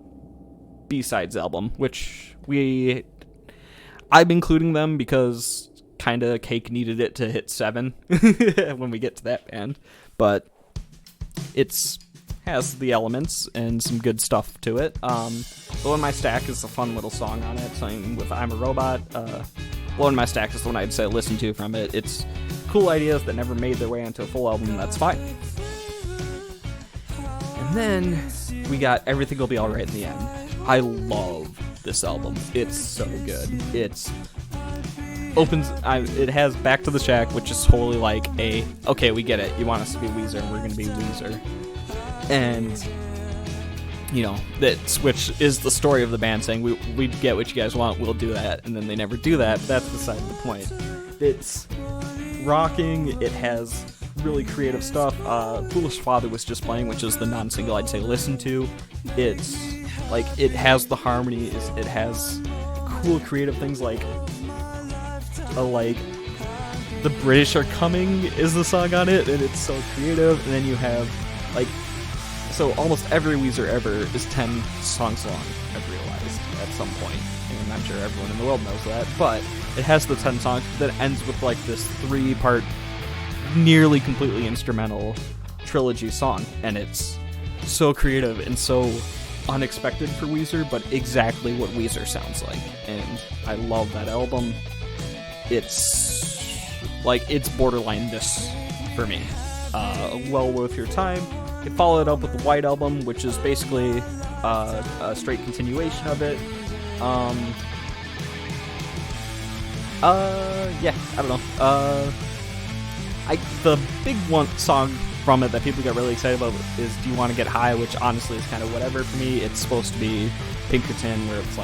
[SPEAKER 1] B-sides album, which I'm including them because kinda Cake needed it to hit 7 when we get to that band, but it's has the elements and some good stuff to it. Blow in My Stack is a fun little song on it, same with I'm a Robot. Blow in My Stack is the one I'd say listen to from it. It's cool ideas that never made their way into a full album, and that's fine. And then we got Everything Will Be Alright in the End. I love this album. It's so good. It's it has Back to the Shack, which is totally like okay, we get it. You want us to be Weezer, and we're going to be Weezer. And, which is the story of the band saying, we get what you guys want, we'll do that. And then they never do that. That's beside the point. It's rocking. It has really creative stuff. Foolish Father was just playing, which is the non-single I'd say listen to. It's like, it has the harmonies. It has cool creative things like The British Are Coming is the song on it, and it's so creative. And then you have so almost every Weezer ever is 10 songs long, I've realized, at some point. And I'm sure everyone in the world knows that, but it has the 10 songs that ends with this 3-part, nearly completely instrumental trilogy song. And it's so creative and so unexpected for Weezer, but exactly what Weezer sounds like. And I love that album. It's borderline this for me. Well worth your time. It followed up with the White Album, which is basically a straight continuation of it. I don't know. The big song from it that people got really excited about is Do You Want to Get High, which honestly is kind of whatever for me. It's supposed to be Pinkerton, where it's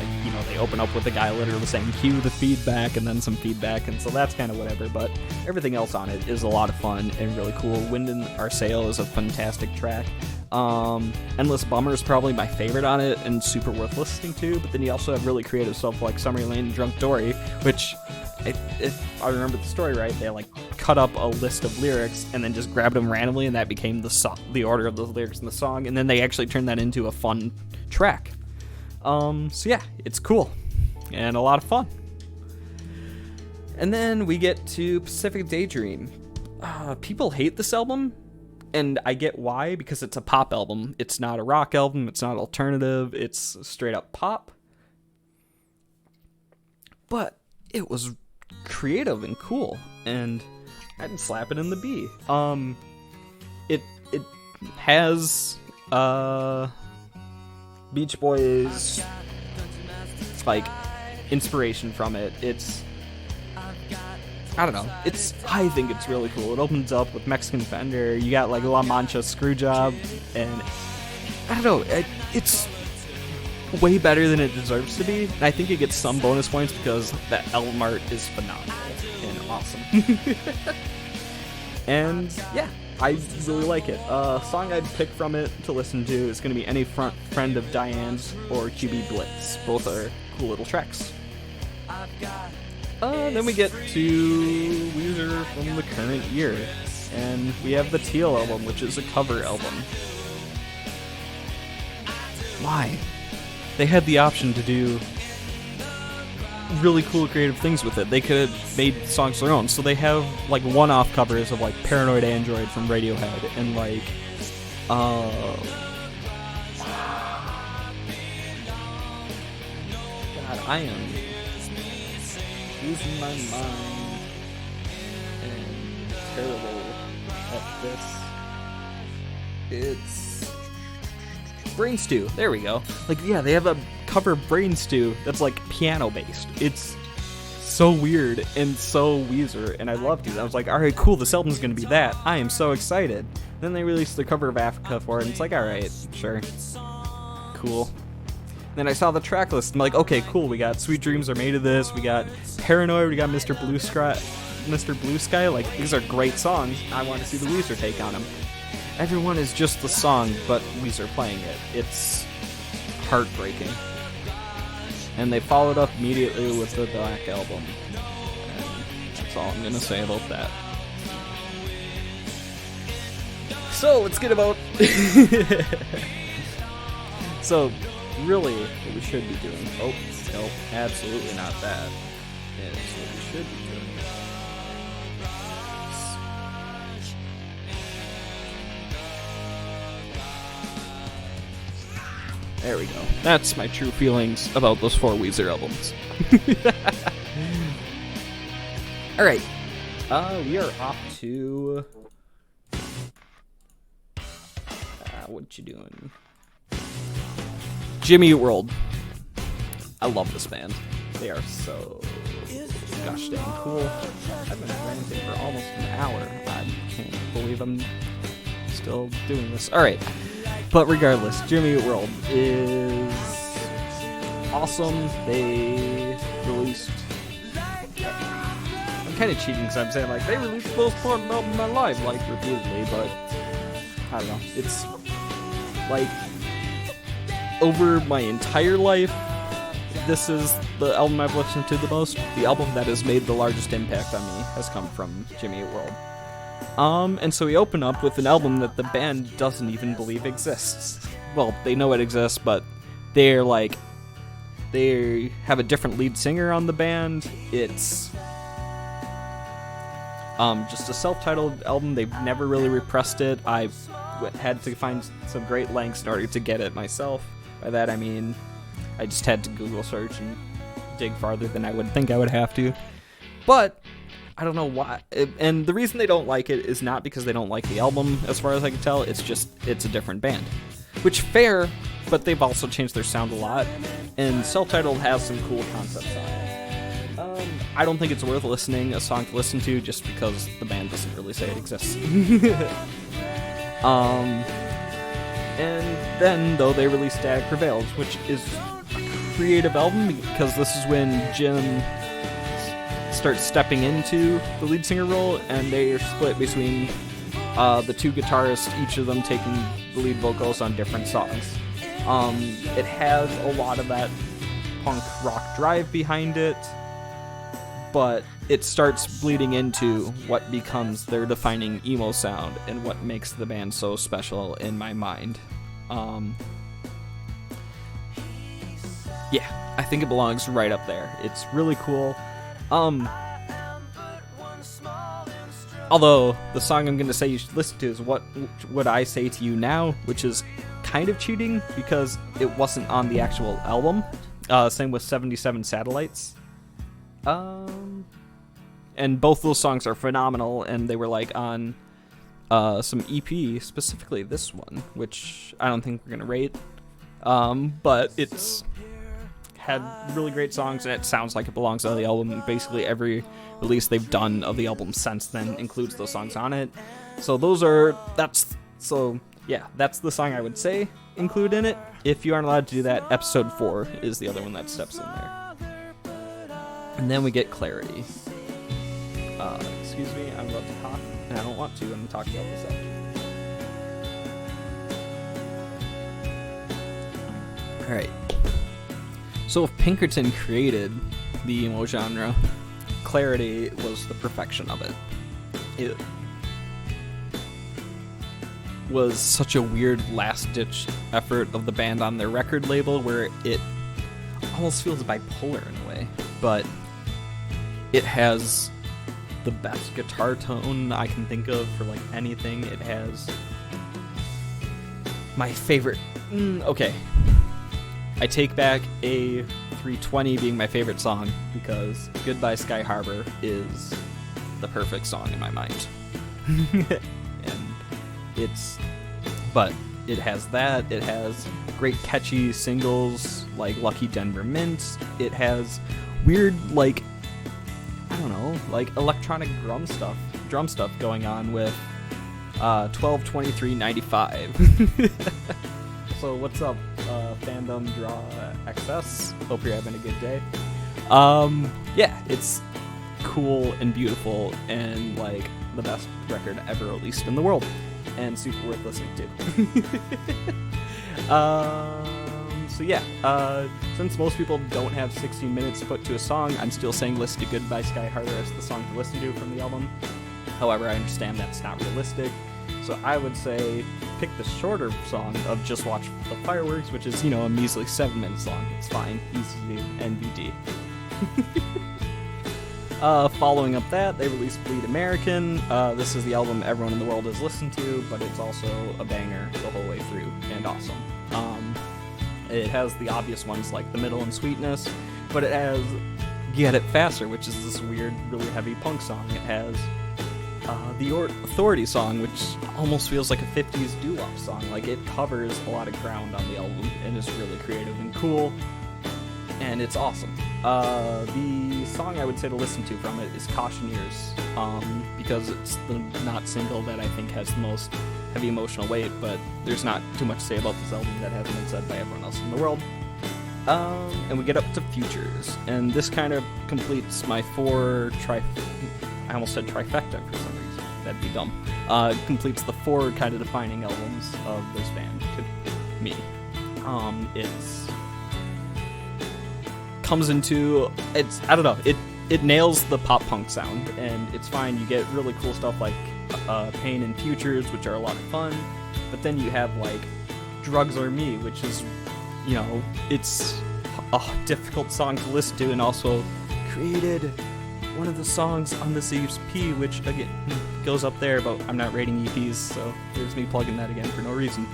[SPEAKER 1] they open up with a guy literally saying cue the feedback and then some feedback, and so that's kind of whatever, but everything else on it is a lot of fun and really cool. Wind in Our Sail is a fantastic track. Endless Bummer is probably my favorite on it and super worth listening to, but then you also have really creative stuff like Summer Lane and Drunk Dory, which, if I remember the story right, they cut up a list of lyrics and then just grabbed them randomly, and that became the order of those lyrics in the song, and then they actually turned that into a fun track. So yeah, it's cool and a lot of fun. And then we get to Pacific Daydream. People hate this album, and I get why, because it's a pop album. It's not a rock album, it's not alternative, it's straight up pop. But it was creative and cool, and I'd slap it in the B. It has Beach Boys inspiration from it. I don't know. I think it's really cool. It opens up with Mexican Fender. You got La Mancha Screwjob, and I don't know. It's way better than it deserves to be. And I think it gets some bonus points because that album art is phenomenal and awesome. And yeah, I really like it. Song I'd pick from it to listen to is going to be Any Friend of Diane's or QB Blitz. Both are cool little tracks. Then we get to Weezer from the current year, and we have the Teal album, which is a cover album. Why? They had the option to do really cool creative things with it. They could have made songs their own. So they have one-off covers of Paranoid Android from Radiohead and God, I am losing my mind and terrible at this. It's Brain Stew. There we go. They have a cover of Brain Stew that's piano based. It's so weird and so Weezer, and I loved it. I was alright, cool, this album's gonna be that. I am so excited. Then they released the cover of Africa for it, and it's alright, sure. Cool. Then I saw the track list, I'm okay, cool, we got Sweet Dreams Are Made of This, we got Paranoid, we got Mr. Blue Sky, these are great songs. I want to see the Weezer take on them. Everyone is just the song, but Weezer playing it. It's heartbreaking. And they followed up immediately with the Black Album. And that's all I'm going to say about that. So, let's get about... So, really, what we should be doing... Oh, no, absolutely not that. It's what we should be doing. There we go. That's my true feelings about those 4 Weezer albums. Alright. We are off to... what you doing? Jimmy Eat World. I love this band. They are so gosh dang cool. I've been ranting for almost an hour. I can't believe I'm still doing this. Alright, but regardless, Jimmy Eat World is awesome. They released... I'm kind of cheating because I'm saying, like, they released the most important album of my life, like, repeatedly, but I don't know. It's, like, over my entire life, this is the album I've listened to the most. The album that has made the largest impact on me has come from Jimmy Eat World. And so we open up with an album that the band doesn't even believe exists. Well, they know it exists, but they're like, they have a different lead singer on the band. It's just a self-titled album. They've never really repressed it. I've had to find some great lengths in order to get it myself. By that I mean, I just had to Google search and dig farther than I would think I would have to. But I don't know why. And the reason they don't like it is not because they don't like the album, as far as I can tell. It's just, it's a different band. Which, fair, but they've also changed their sound a lot. And self-titled has some cool concepts on it. I don't think it's worth listening, a song to listen to, just because the band doesn't really say it exists. And then, though, they released Static Prevails, which is a creative album, because this is when Jim starts stepping into the lead singer role, and they are split between the two guitarists, each of them taking the lead vocals on different songs. It has a lot of that punk rock drive behind it, but it starts bleeding into what becomes their defining emo sound and what makes the band so special in my mind. Yeah, I think it belongs right up there. It's really cool. Although, the song I'm going to say you should listen to is What Would I Say to You Now, which is kind of cheating because it wasn't on the actual album. Same with 77 Satellites. And both those songs are phenomenal, and they were like on some EP, specifically this one, which I don't think we're going to rate. But it's had really great songs, and it sounds like it belongs on the album. Basically every release they've done of the album since then includes those songs on it. So that's the song I would say include in it. If you aren't allowed to do that, episode 4 is the other one that steps in there. And then we get Clarity. Excuse me, I'm about to talk, and I don't want to. I'm talking about this subject. Alright. So if Pinkerton created the emo genre, Clarity was the perfection of it. It was such a weird last-ditch effort of the band on their record label where it almost feels bipolar in a way, but it has the best guitar tone I can think of for like anything. It has my favorite... okay. I take back A 320 being my favorite song because Goodbye Sky Harbor is the perfect song in my mind. But it has that. It has great catchy singles like Lucky Denver Mint. It has weird, like, I don't know, like electronic drum stuff going on with 12/23/95. So what's up, fandom draw XS? Hope you're having a good day. Yeah, it's cool and beautiful and like the best record ever released in the world, and super worth listening to. So yeah, since most people don't have 16 minutes put to a song, I'm still saying listen to Goodbye Sky Harbor as the song to listen to from the album. However, I understand that's not realistic, so I would say pick the shorter song of Just Watch the Fireworks, which is, a measly 7 minutes long. It's fine, easy to do, NBD. Following up that, they released Bleed American. This is the album everyone in the world has listened to, but it's also a banger the whole way through, and awesome. It has the obvious ones like The Middle and Sweetness, but it has Get It Faster, which is this weird, really heavy punk song. It has the Authority song, which almost feels like a 50s doo-wop song. Like, it covers a lot of ground on the album, and is really creative and cool, and it's awesome. The song I would say to listen to from it is Cautioneers, because it's the not single that I think has the most heavy emotional weight, but there's not too much to say about this album that hasn't been said by everyone else in the world. And we get up to Futures, and this kind of completes my I almost said trifecta for some reason. That'd be dumb. Completes the 4 kind of defining albums of this band to me. I don't know, it nails the pop punk sound, and it's fine. You get really cool stuff like Pain and Futures, which are a lot of fun, but then you have like Drugs Are Me, which is, it's a difficult song to listen to, and also created one of the songs on this EP, which again goes up there, but I'm not rating EPs, so there's me plugging that again for no reason.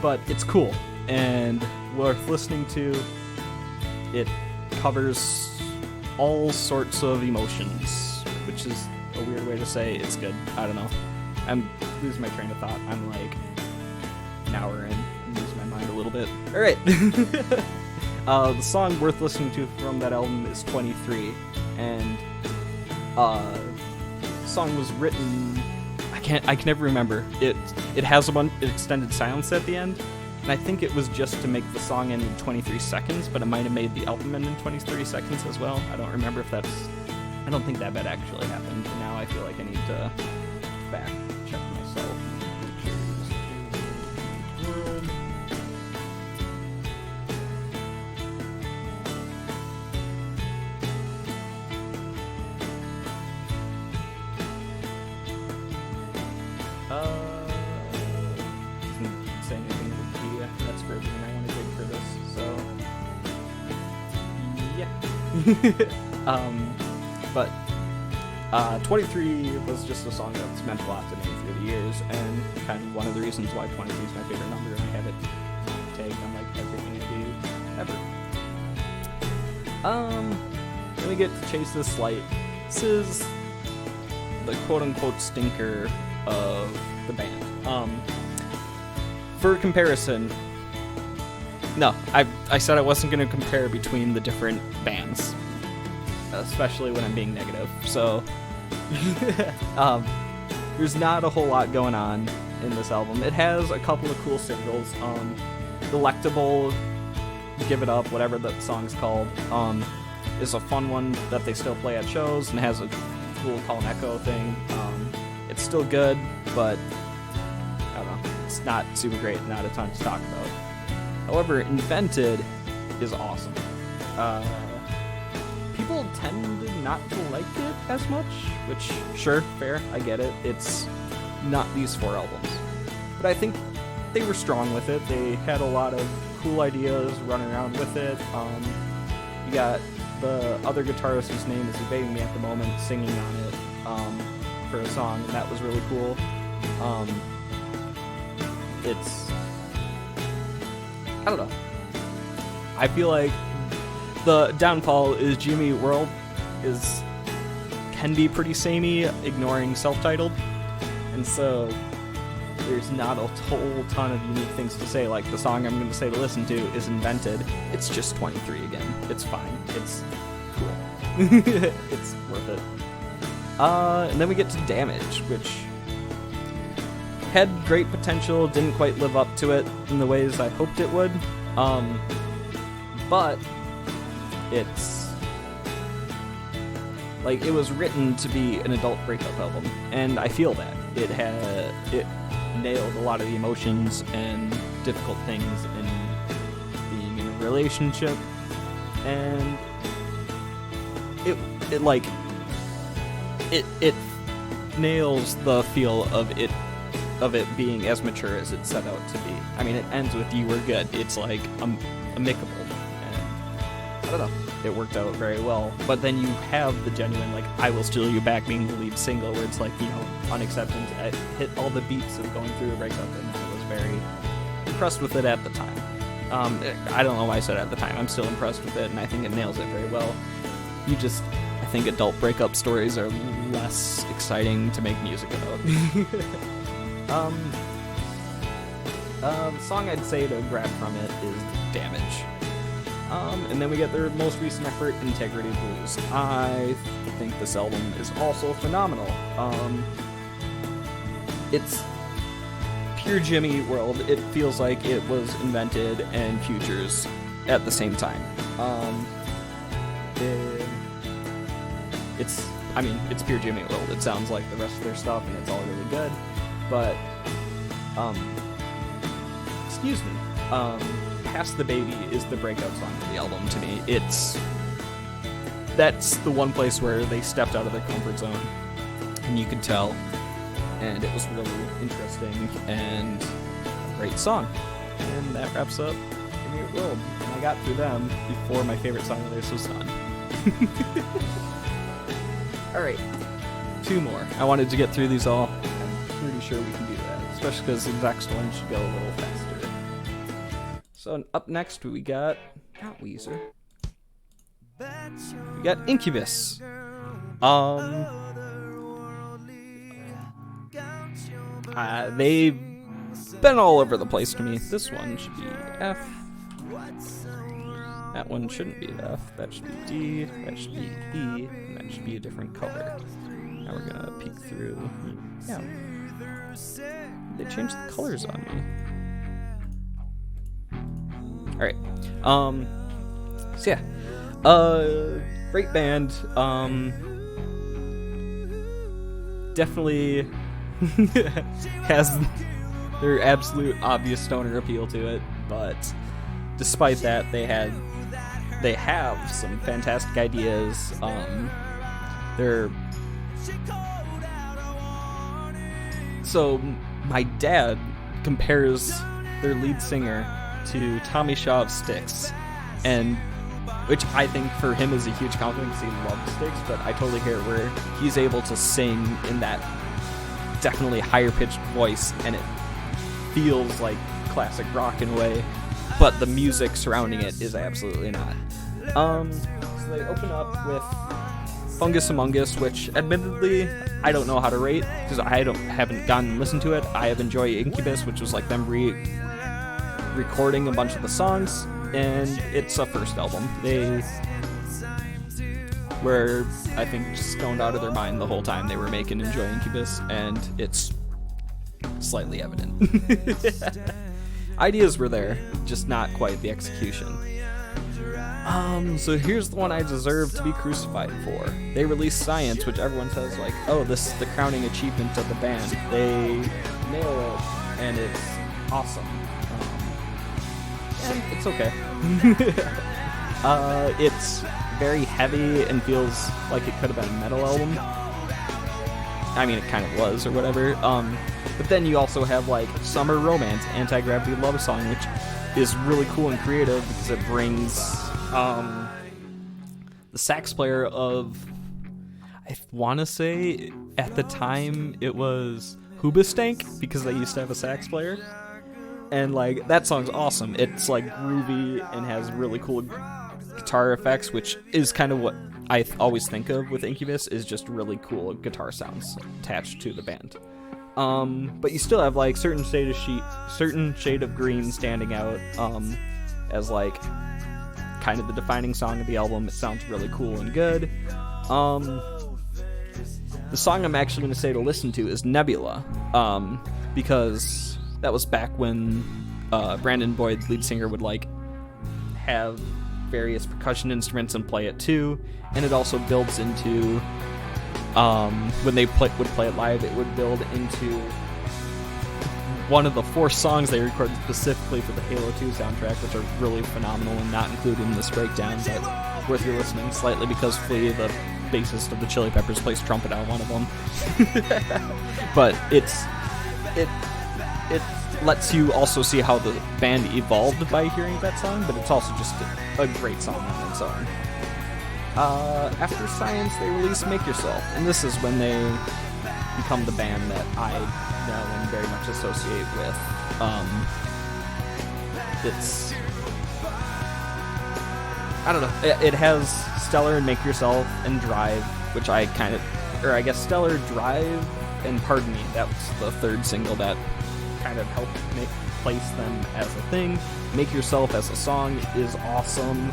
[SPEAKER 1] But it's cool and worth listening to. It covers all sorts of emotions, which is a weird way to say it's good. I don't know. I'm losing my train of thought. I'm like an hour in. I'm losing my mind a little bit. All right. The song worth listening to from that album is 23, and the song was written. I can never remember. It has a bunch of extended silence at the end. And I think it was just to make the song end in 23 seconds, but it might have made the album end in 23 seconds as well. I don't remember if I don't think that bad actually happened. And now I feel like I need to fact check myself. Doesn't say anything in Wikipedia. That's for everything I want to dig for this. So, yeah. But 23 was just a song that's meant a lot to me through the years, and kind of one of the reasons why 23 is my favorite number, and I have it tagged on like everything I do ever. Then we get to Chase This Light. This is the quote-unquote stinker of the band. For comparison, no, I said I wasn't going to compare between the different bands, especially when I'm being negative. So, there's not a whole lot going on in this album. It has a couple of cool singles. Delectable, Give It Up, whatever that song's called, is a fun one that they still play at shows and has a cool Call and Echo thing. It's still good, but I don't know, it's not super great, not a ton to talk about. However, Invented is awesome. People tend not to like it as much, which, sure, fair, I get it. It's not these 4 albums. But I think they were strong with it. They had a lot of cool ideas running around with it. You got the other guitarist, whose name is evading me at the moment, singing on it for a song, and that was really cool. I don't know. I feel like the downfall is Jimmy World can be pretty samey, ignoring self-titled, and so there's not a whole ton of unique things to say. Like, the song I'm going to say to listen to is Invented. It's just 23 again. It's fine. It's cool. It's worth it. And then we get to Damage, which had great potential, didn't quite live up to it in the ways I hoped it would. But it's like, it was written to be an adult breakup album, and I feel that it nailed a lot of the emotions and difficult things in being in a relationship, and it nails the feel of it being as mature as it set out to be. I mean, it ends with "You Were Good." It's like amicable, and I don't know, it worked out very well. But then you have the genuine, like, "I Will Steal You Back" being the lead single, where it's like, unacceptance. It hit all the beats of going through a breakup, and I was very impressed with it at the time. I don't know why I said at the time. I'm still impressed with it, and I think it nails it very well. I think adult breakup stories are less exciting to make music about. The song I'd say to grab from it is Damage. And then we get their most recent effort, Integrity Blues. I think this album is also phenomenal. It's pure Jimmy Eat World. It feels like it was invented and futures at the same time. It's pure Jimmy Eat World. It sounds like the rest of their stuff, and it's all really good. But, excuse me. Pass the Baby is the breakout song of the album to me. That's the one place where they stepped out of their comfort zone, and you could tell, and it was really interesting and a great song. And that wraps up Jimmy Eat World. And I got through them before my favorite song of theirs was done. Alright, 2 more. I wanted to get through these all. I'm pretty sure we can do that, especially because the next one should go a little faster. So up next we got, not Weezer, we got Incubus. They've been all over the place to me. This one should be F. That one shouldn't be F. That should be D. That should be E. And that should be a different color. Now we're gonna peek through. Yeah. They changed the colors on me. Alright. So yeah. Great band. Definitely has their absolute obvious stoner appeal to it, but despite that, they have some fantastic ideas. So my dad compares their lead singer to Tommy Shaw of Styx, and which I think for him is a huge compliment because he loves Styx, but I totally hear where he's able to sing in that definitely higher pitched voice, and it feels like classic rock in a way, but the music surrounding it is absolutely not. So they open up with Fungus Among Us, which admittedly I don't know how to rate because I haven't gotten to listen to it. I have enjoyed Incubus, which was like them recording a bunch of the songs, and it's a first album. They were, I think, stoned out of their mind the whole time they were making Enjoy Incubus, and it's slightly evident. Ideas were there, just not quite the execution. So here's the one I deserve to be crucified for. They released Science, which everyone says like, oh, this is the crowning achievement of the band. They nail it, and it's awesome. And it's okay. It's very heavy and feels like it could have been a metal album. I mean, it kind of was, or whatever. But then you also have like Summer Romance, Anti-Gravity Love Song, which is really cool and creative because it brings the sax player of, I want to say at the time it was Hoobastank, because they used to have a sax player. And like that song's awesome. It's like groovy and has really cool guitar effects, which is kind of what I always think of with Incubus, is just really cool guitar sounds attached to the band. But you still have like certain shade of green standing out as like kind of the defining song of the album. It sounds really cool and good. The song I'm actually going to say to listen to is Nebula, because that was back when Brandon Boyd, lead singer, would like have various percussion instruments and play it too, and it also builds into when they would play it live, it would build into one of the 4 songs they recorded specifically for the Halo 2 soundtrack, which are really phenomenal and not included in this breakdown, but worth your listening slightly because Flea, the bassist of the Chili Peppers, plays trumpet on one of them. But it lets you also see how the band evolved by hearing that song, but it's also just a great song on its own. After Science, they released Make Yourself, and this is when they become the band that I know and very much associate with. It's, I don't know, it has Stellar and Make Yourself and Drive, which I guess Stellar, Drive, and Pardon Me, that was the third single that kind of helped replace them as a thing. Make Yourself as a song is awesome.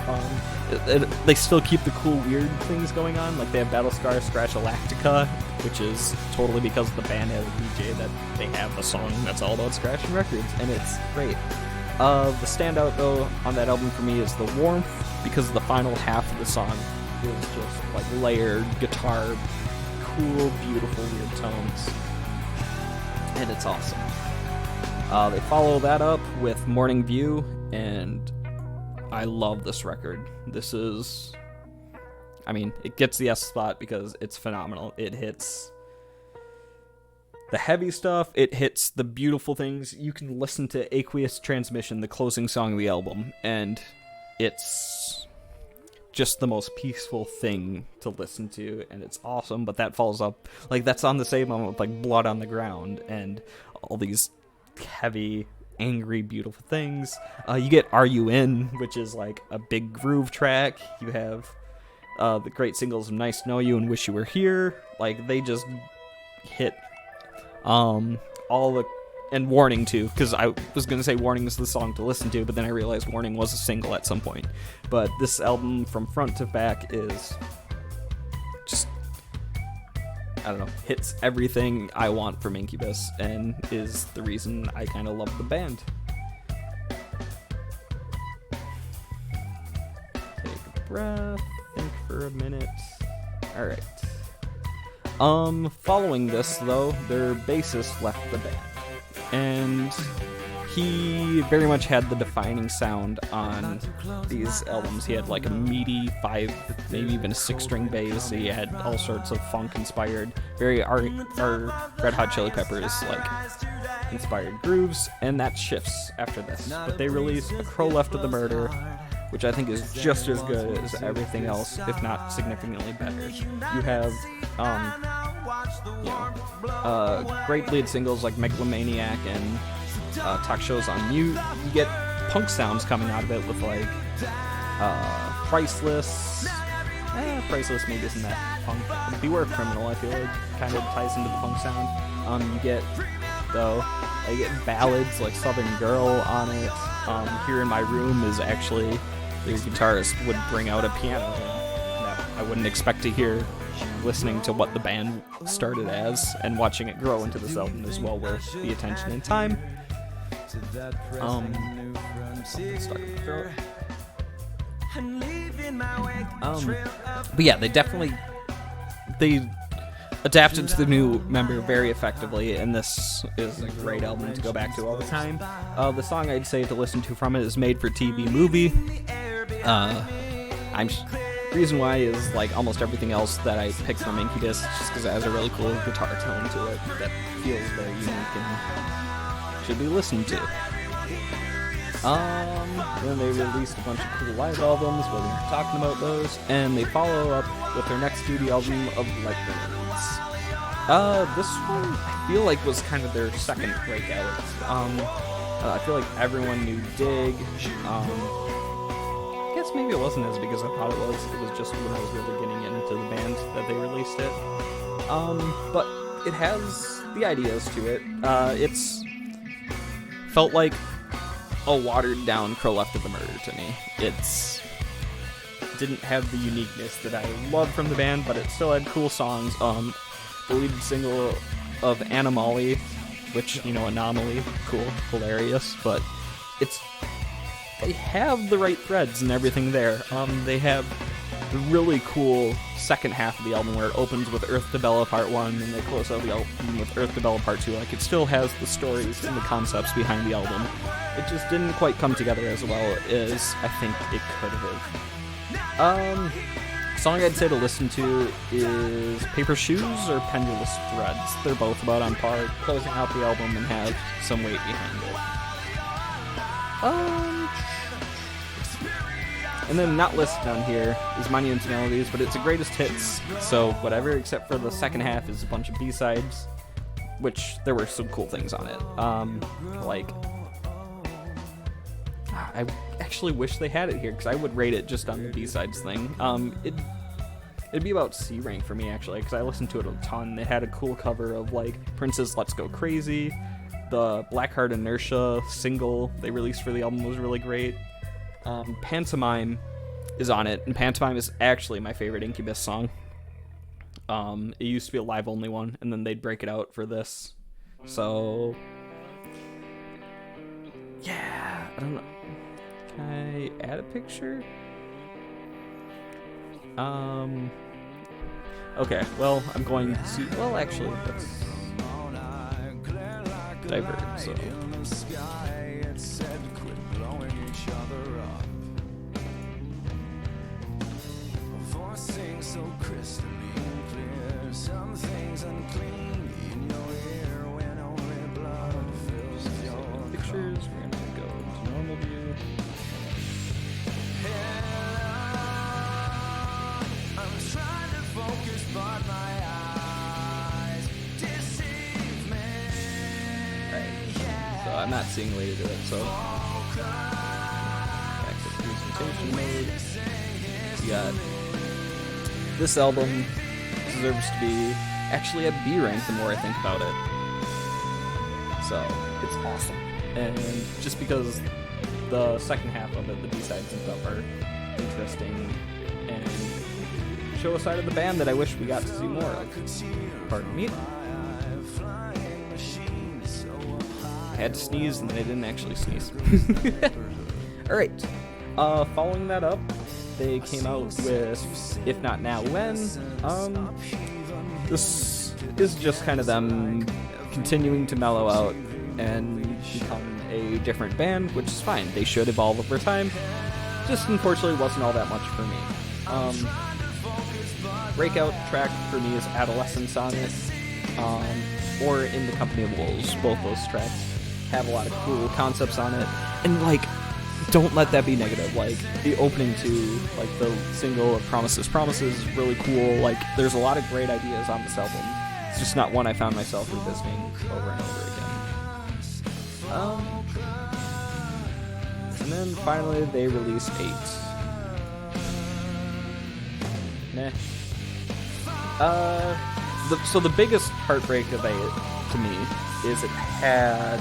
[SPEAKER 1] They still keep the cool weird things going on, like they have Battlescar Scratch Galactica, which is totally because the band has a DJ that they have a song that's all about scratching records, and it's great. The standout though on that album for me is the warmth, because the final half of the song is just like layered guitar, cool, beautiful, weird tones, and it's awesome. They follow that up with Morning View, and I love this record. This is, I mean, it gets the S spot because it's phenomenal. It hits the heavy stuff, it hits the beautiful things. You can listen to Aqueous Transmission, the closing song of the album, and it's just the most peaceful thing to listen to, and it's awesome. But that follows up, like, that's on the same moment with like Blood on the Ground and all these heavy, angry, beautiful things. You get Are You In, which is like a big groove track. You have the great singles of Nice to Know You and Wish You Were Here. Like, they just hit all the, and Warning too, because I was gonna say Warning is the song to listen to, but then I realized Warning was a single at some point. But this album from front to back is just, I don't know, hits everything I want from Incubus, and is the reason I kind of love the band. Take a breath, think for a minute. Alright. Following this, though, their bassist left the band, and he very much had the defining sound on these albums. He had like a meaty 5, maybe even a 6-string bass. He had all sorts of funk-inspired, very Red Hot Chili Peppers like inspired grooves, and that shifts after this. But they released A Crow Left of the Murder, which I think is just as good as everything else, if not significantly better. You have, great lead singles like Megalomaniac and Talk Shows on Mute. You get punk sounds coming out of it with like Priceless. Priceless maybe isn't that punk. Beware Criminal, I feel like, kind of ties into the punk sound. You get ballads like Southern Girl on it. Here in My Room is actually, the guitarist would bring out a piano that I wouldn't expect to hear, listening to what the band started as and watching it grow into this album is well worth the attention and time. Something stuck in my throat. But yeah, they adapted to the new member very effectively, and this is a great album to go back to all the time. The song I'd say to listen to from it is Made for TV Movie. Reason why is like almost everything else that I picked from Incubus, just because it has a really cool guitar tone to it that feels very unique and should be listened to. Then they released a bunch of cool live albums, but we were talking about those, and they follow up with their next studio album of Like Rants. This one I feel like was kind of their second breakout. I feel like everyone knew Dig. I guess maybe it wasn't as big as I thought it was. It was just when I was really getting into the band that they released it. But it has the ideas to it. It's felt like a watered down Crow Left of the Murder to me. It's didn't have the uniqueness that I loved from the band, but it still had cool songs. The lead single of Anomaly, which, Anomaly, cool, hilarious, but they have the right threads and everything there. They have the really cool second half of the album where it opens with Earth to Bella Part 1 and they close out the album with Earth to Bella Part 2. Like, it still has the stories and the concepts behind the album. It just didn't quite come together as well as I think it could have. Song I'd say to listen to is Paper Shoes or Pendulous Threads. They're both about on par, closing out the album and have some weight behind it. And then not listed on here is Monuments Melodies, but it's a greatest hits, so whatever, except for the second half is a bunch of B-sides, which there were some cool things on it. I actually wish they had it here, because I would rate it just on the B-sides thing. It'd be about C rank for me, actually, because I listened to it a ton. They had a cool cover of, like, Prince's Let's Go Crazy, The Blackheart Inertia single they released for the album was really great. Pantomime is on it, and Pantomime is actually my favorite Incubus song. It used to be a live only one, and then they'd break it out for this. So yeah, I don't know. Can I add a picture? Okay, well, I'm going to... Well, actually, let's divert, so... Pictures, we're gonna go to normal view. So I'm not seeing a way to do it, so back to presentation mode. We got this album deserves to be actually a B rank the more I think about it. So it's awesome. And just because the second half of it, the B-sides and stuff, are interesting and show a side of the band that I wish we got to see more of. Pardon me. I had to sneeze and I didn't actually sneeze. Alright. Following that up, they came out with If Not Now When. This is just kind of them continuing to mellow out and become a different band, which is fine. They should evolve over time. Just unfortunately wasn't all that much for me. Breakout track for me is Adolescence on it, or In the Company of Wolves. Both those tracks have a lot of cool concepts on it, and like, don't let that be negative. Like, the opening to like the single of Promises Promises is really cool. Like, there's a lot of great ideas on this album. It's just not one I found myself revisiting over and over again. And then finally they released 8. Meh. So the biggest heartbreak of 8 to me is it had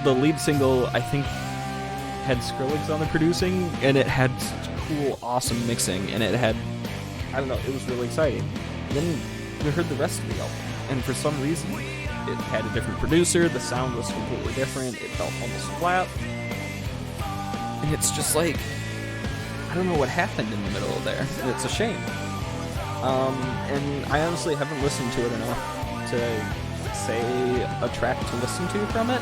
[SPEAKER 1] the lead single, I think, had Skrillex on the producing, and it had such cool, awesome mixing, and it had, I don't know, it was really exciting. Then we heard the rest of the album, and for some reason it had a different producer, the sound was completely different, it felt almost flat, and it's just like, I don't know what happened in the middle of there, and it's a shame. And I honestly haven't listened to it enough to say a track to listen to from it.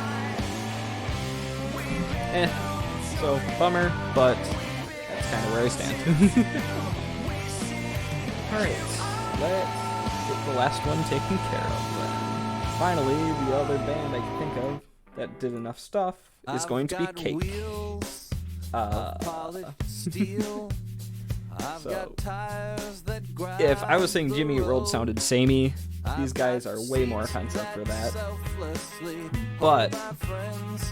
[SPEAKER 1] So, bummer, but that's kind of where I stand. Alright, let's get the last one taken care of then. Finally, the other band I can think of that did enough stuff is going to be Cake. So, if I was saying Jimmy Eat World sounded samey, these guys are way more offensive for that. But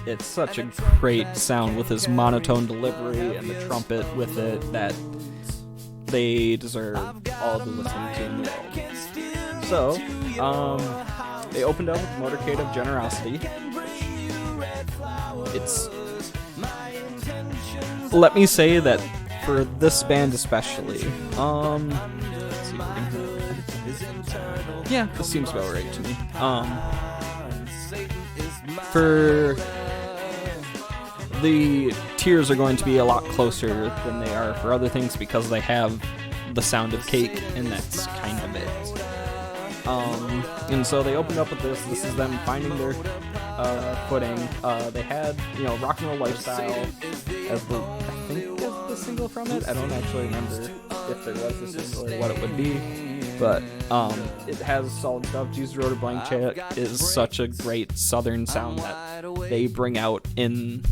[SPEAKER 1] it's such a great sound with his monotone delivery and the trumpet with it that they deserve all the listening to in the world. So, they opened up with Motorcade of Generosity. Let me say that for this band especially, let's see, yeah, this seems about right to me. For the tiers are going to be a lot closer than they are for other things because they have the sound of Cake, and that's kind of it. And so they opened up with this. This is them finding their footing. They had, Rock and Roll Lifestyle as the single from it. I don't actually remember if there was a single or what it would be, but it has solid stuff. Jesus Wrote a Blank Check is such a great southern sound that they bring out in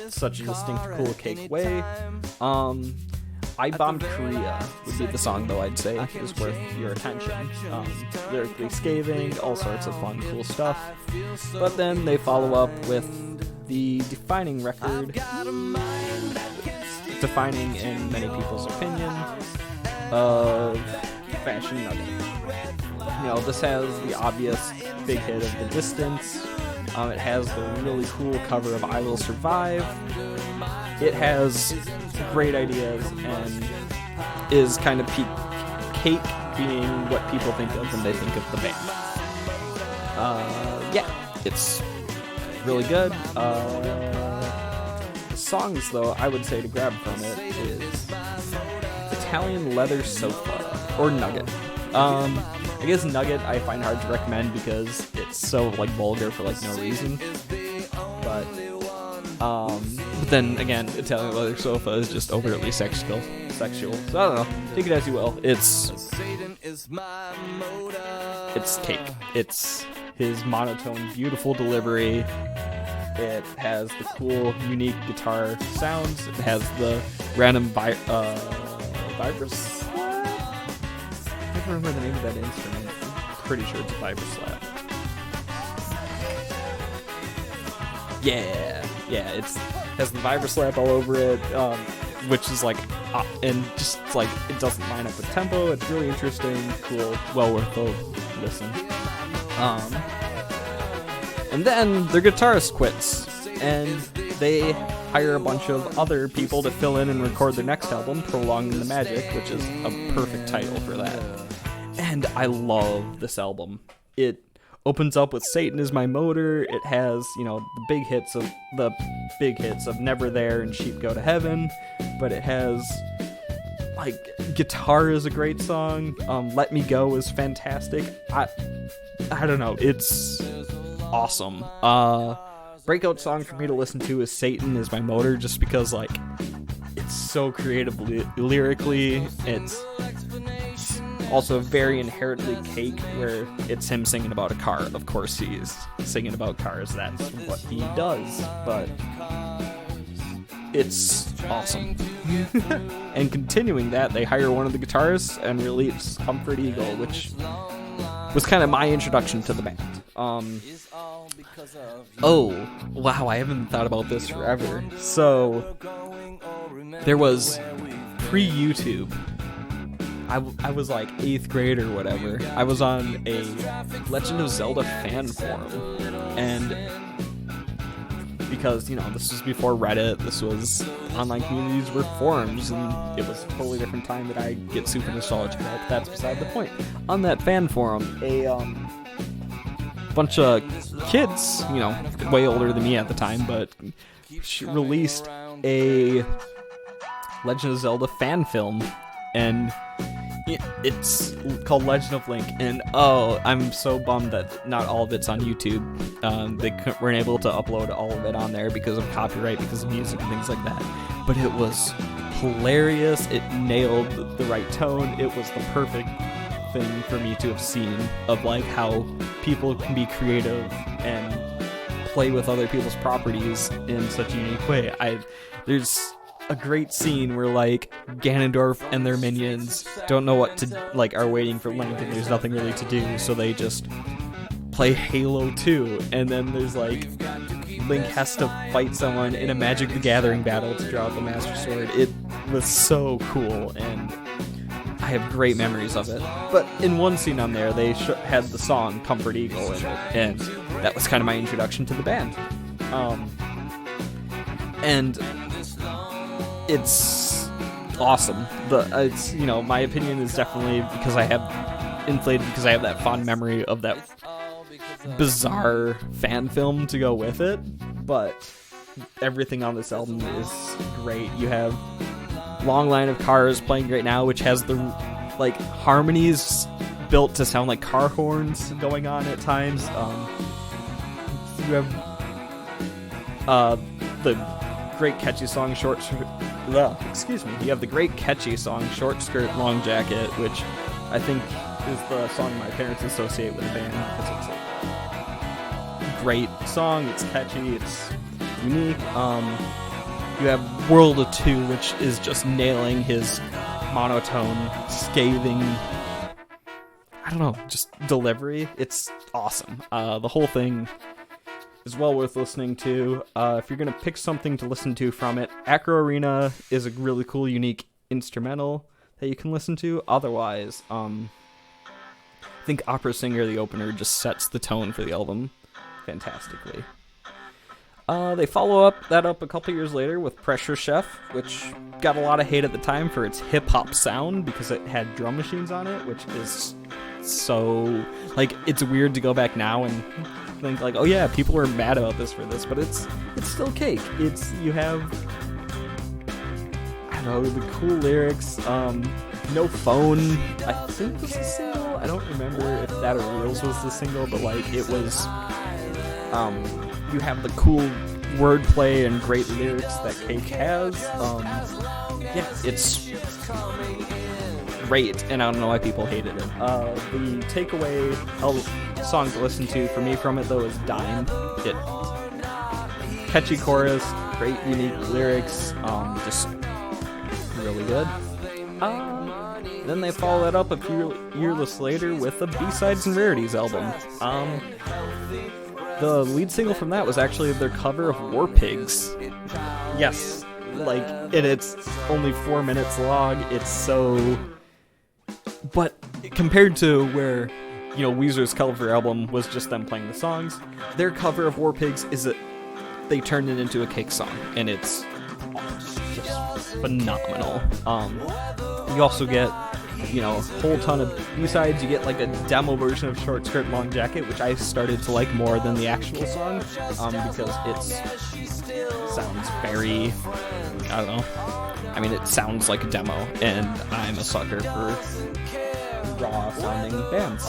[SPEAKER 1] such a distinct, cool Cake way. I Bombed Korea would be the song, though, I'd say is worth your attention. Lyrically scathing, all sorts of fun, cool stuff. But then they follow up with the defining record, defining in many people's opinion, of Fashion Nugget. this has the obvious big hit of The Distance. It has the really cool cover of I Will Survive. It has great ideas and is kind of peak cake being what people think of when they think of the band. It's really good. The songs, though, I would say to grab from it is Italian Leather Sofa or Nugget. I guess Nugget I find hard to recommend because it's so vulgar for no reason. But then again, Italian Leather Sofa is just overtly sexual. So I don't know. Take it as you will. It's cake. It's his monotone, beautiful delivery. It has the cool, unique guitar sounds. It has the random vibraslap. I don't remember the name of that instrument. I'm pretty sure it's a vibraslap. Yeah, it has the vibraslap all over it, which is and just it doesn't line up with tempo. It's really interesting, cool, well worth the listen. And then their guitarist quits, and they hire a bunch of other people to fill in and record their next album, Prolonging the Magic, which is a perfect title for that. And I love this album. It opens up with Satan Is My Motor. It has, the big hits of Never There and Sheep Go to Heaven, but it has Guitar is a great song. Let Me Go is fantastic. I don't know. It's awesome. Breakout song for me to listen to is Satan Is My Motor, just because it's so creatively lyrically. It's also very inherently cake, where it's him singing about a car. Of course he's singing about cars, that's what he does, but it's awesome. And continuing that, they hire one of the guitarists and release Comfort Eagle, which was kind of my introduction to the band. Oh, wow, I haven't thought about this forever. So, there was pre-YouTube. I was 8th grade or whatever. I was on a Legend of Zelda fan forum. And because, this was before Reddit, this was online communities were forums, and it was a totally different time that I get super nostalgic about, but that's beside the point. On that fan forum, a bunch of kids, way older than me at the time, but she released a Legend of Zelda fan film, and it's called Legend of Link, and I'm so bummed that not all of it's on YouTube. They weren't able to upload all of it on there because of copyright, because of music and things like that. But it was hilarious. It nailed the right tone. It was the perfect thing for me to have seen of how people can be creative and play with other people's properties in such a unique way. There's a great scene where Ganondorf and their minions don't know what to are waiting for Link, and there's nothing really to do, so they just play Halo 2, and then there's Link has to fight someone in a Magic the Gathering battle to draw out the Master Sword. It was so cool, and I have great memories of it. But in one scene on there, they had the song Comfort Eagle in it, and that was kind of my introduction to the band. And it's awesome. It's my opinion is definitely because I have that fond memory of that bizarre fan film to go with it. But everything on this album is great. You have Long Line of Cars playing right now, which has the harmonies built to sound like car horns going on at times. You have the great catchy song You have the great catchy song Short Skirt Long Jacket, which I think is the song my parents associate with the band because it's a great song, it's catchy, it's unique. You have World of Two, which is just nailing his monotone, scathing, just delivery. It's awesome. The whole thing is well worth listening to. If you're going to pick something to listen to from it, Acro Arena is a really cool, unique instrumental that you can listen to. Otherwise, if think Opera Singer, the opener, just sets the tone for the album fantastically. They follow that up a couple years later with Pressure Chef, which got a lot of hate at the time for its hip-hop sound because it had drum machines on it, which is so... Like, it's weird to go back now and think, like, oh yeah, people were mad about this for this, but it's still Cake. You have... I don't know, the cool lyrics, No Phone, I think was the single. I don't remember if That or Reels was the single, but, like, it was... you have the cool wordplay and great lyrics that Cake has. Yeah, it's great, and I don't know why people hated it. The takeaway song to listen to for me from it, though, is Dime. Catchy chorus, great unique lyrics, just really good. Then they follow that up a few years later with a B-Sides and Rarities album. The lead single from that was actually their cover of War Pigs. Yes, like, and it's only 4 minutes long. It's so... But compared to where, you know, Weezer's cover album was just them playing the songs, their cover of War Pigs is that they turned it into a Cake song, and it's just phenomenal. You also get, you know, a whole ton of B-sides. You get like a demo version of Short Skirt Long Jacket, which I started to like more than the actual song, because it sounds very, I don't know, I mean, it sounds like a demo, and I'm a sucker for raw sounding bands.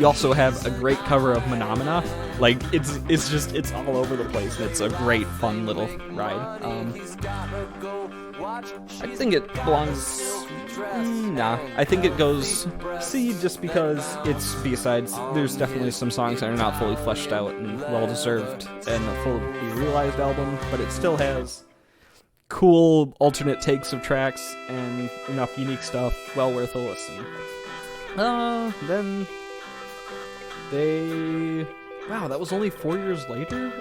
[SPEAKER 1] You also have a great cover of Phenomena. Like, it's all over the place, and it's a great fun little ride. I think it belongs... Nah, I think it goes C just because it's B-sides. There's definitely some songs that are not fully fleshed out and well-deserved and a fully realized album, but it still has cool alternate takes of tracks and enough unique stuff, well worth a listen. Then they... Wow, that was only 4 years later?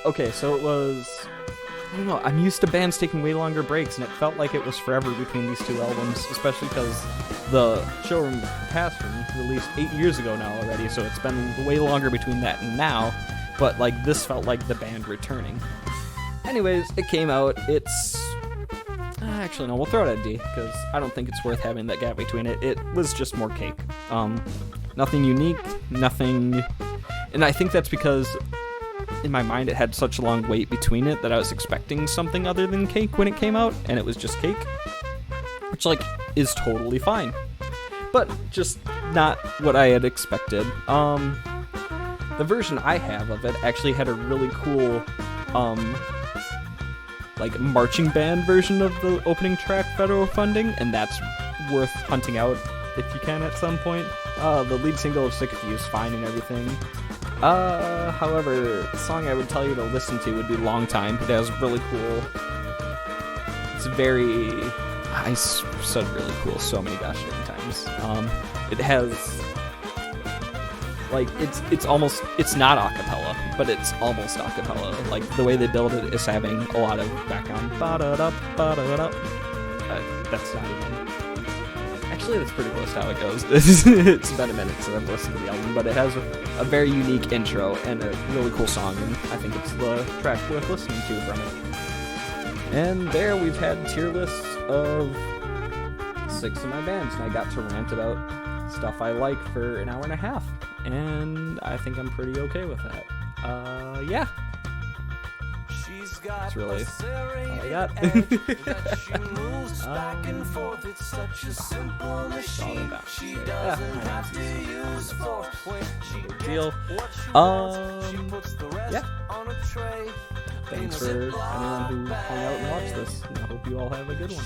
[SPEAKER 1] Okay, so it was... I don't know, I'm used to bands taking way longer breaks, and it felt like it was forever between these two albums, especially because the Showroom Past released 8 years ago now already, so it's been way longer between that and now, but like this felt like the band returning. Anyways, it came out, it's... Actually, no, we'll throw it at D, because I don't think it's worth having that gap between it. It was just more Cake. Nothing unique, nothing... And I think that's because... in my mind, it had such a long wait between it that I was expecting something other than Cake when it came out, and it was just Cake, which, like, is totally fine, but just not what I had expected. The version I have of it actually had a really cool, like, marching band version of the opening track, Federal Funding, and that's worth hunting out if you can at some point. The lead single of Sick of You is fine and everything. However, the song I would tell you to listen to would be Long Time. It has really cool... It's very... I said really cool so many gosh dang times. It has... Like, it's almost... It's not a cappella, but it's almost a cappella. Like, the way they build it is having a lot of background. Ba-da-da, ba-da-da. That's not even... Actually, that's pretty close to how it goes. It's been a minute since I've listened to the album, but it has a very unique intro and a really cool song, and I think it's the track worth listening to from it. And there we've had tier lists of 6 of my bands, and I got to rant about stuff I like for an hour and a half, and I think I'm pretty okay with that. Yeah. That's really all I got. Deal. Yeah. Thanks for anyone who hung out and watched this. I hope you all have a good one.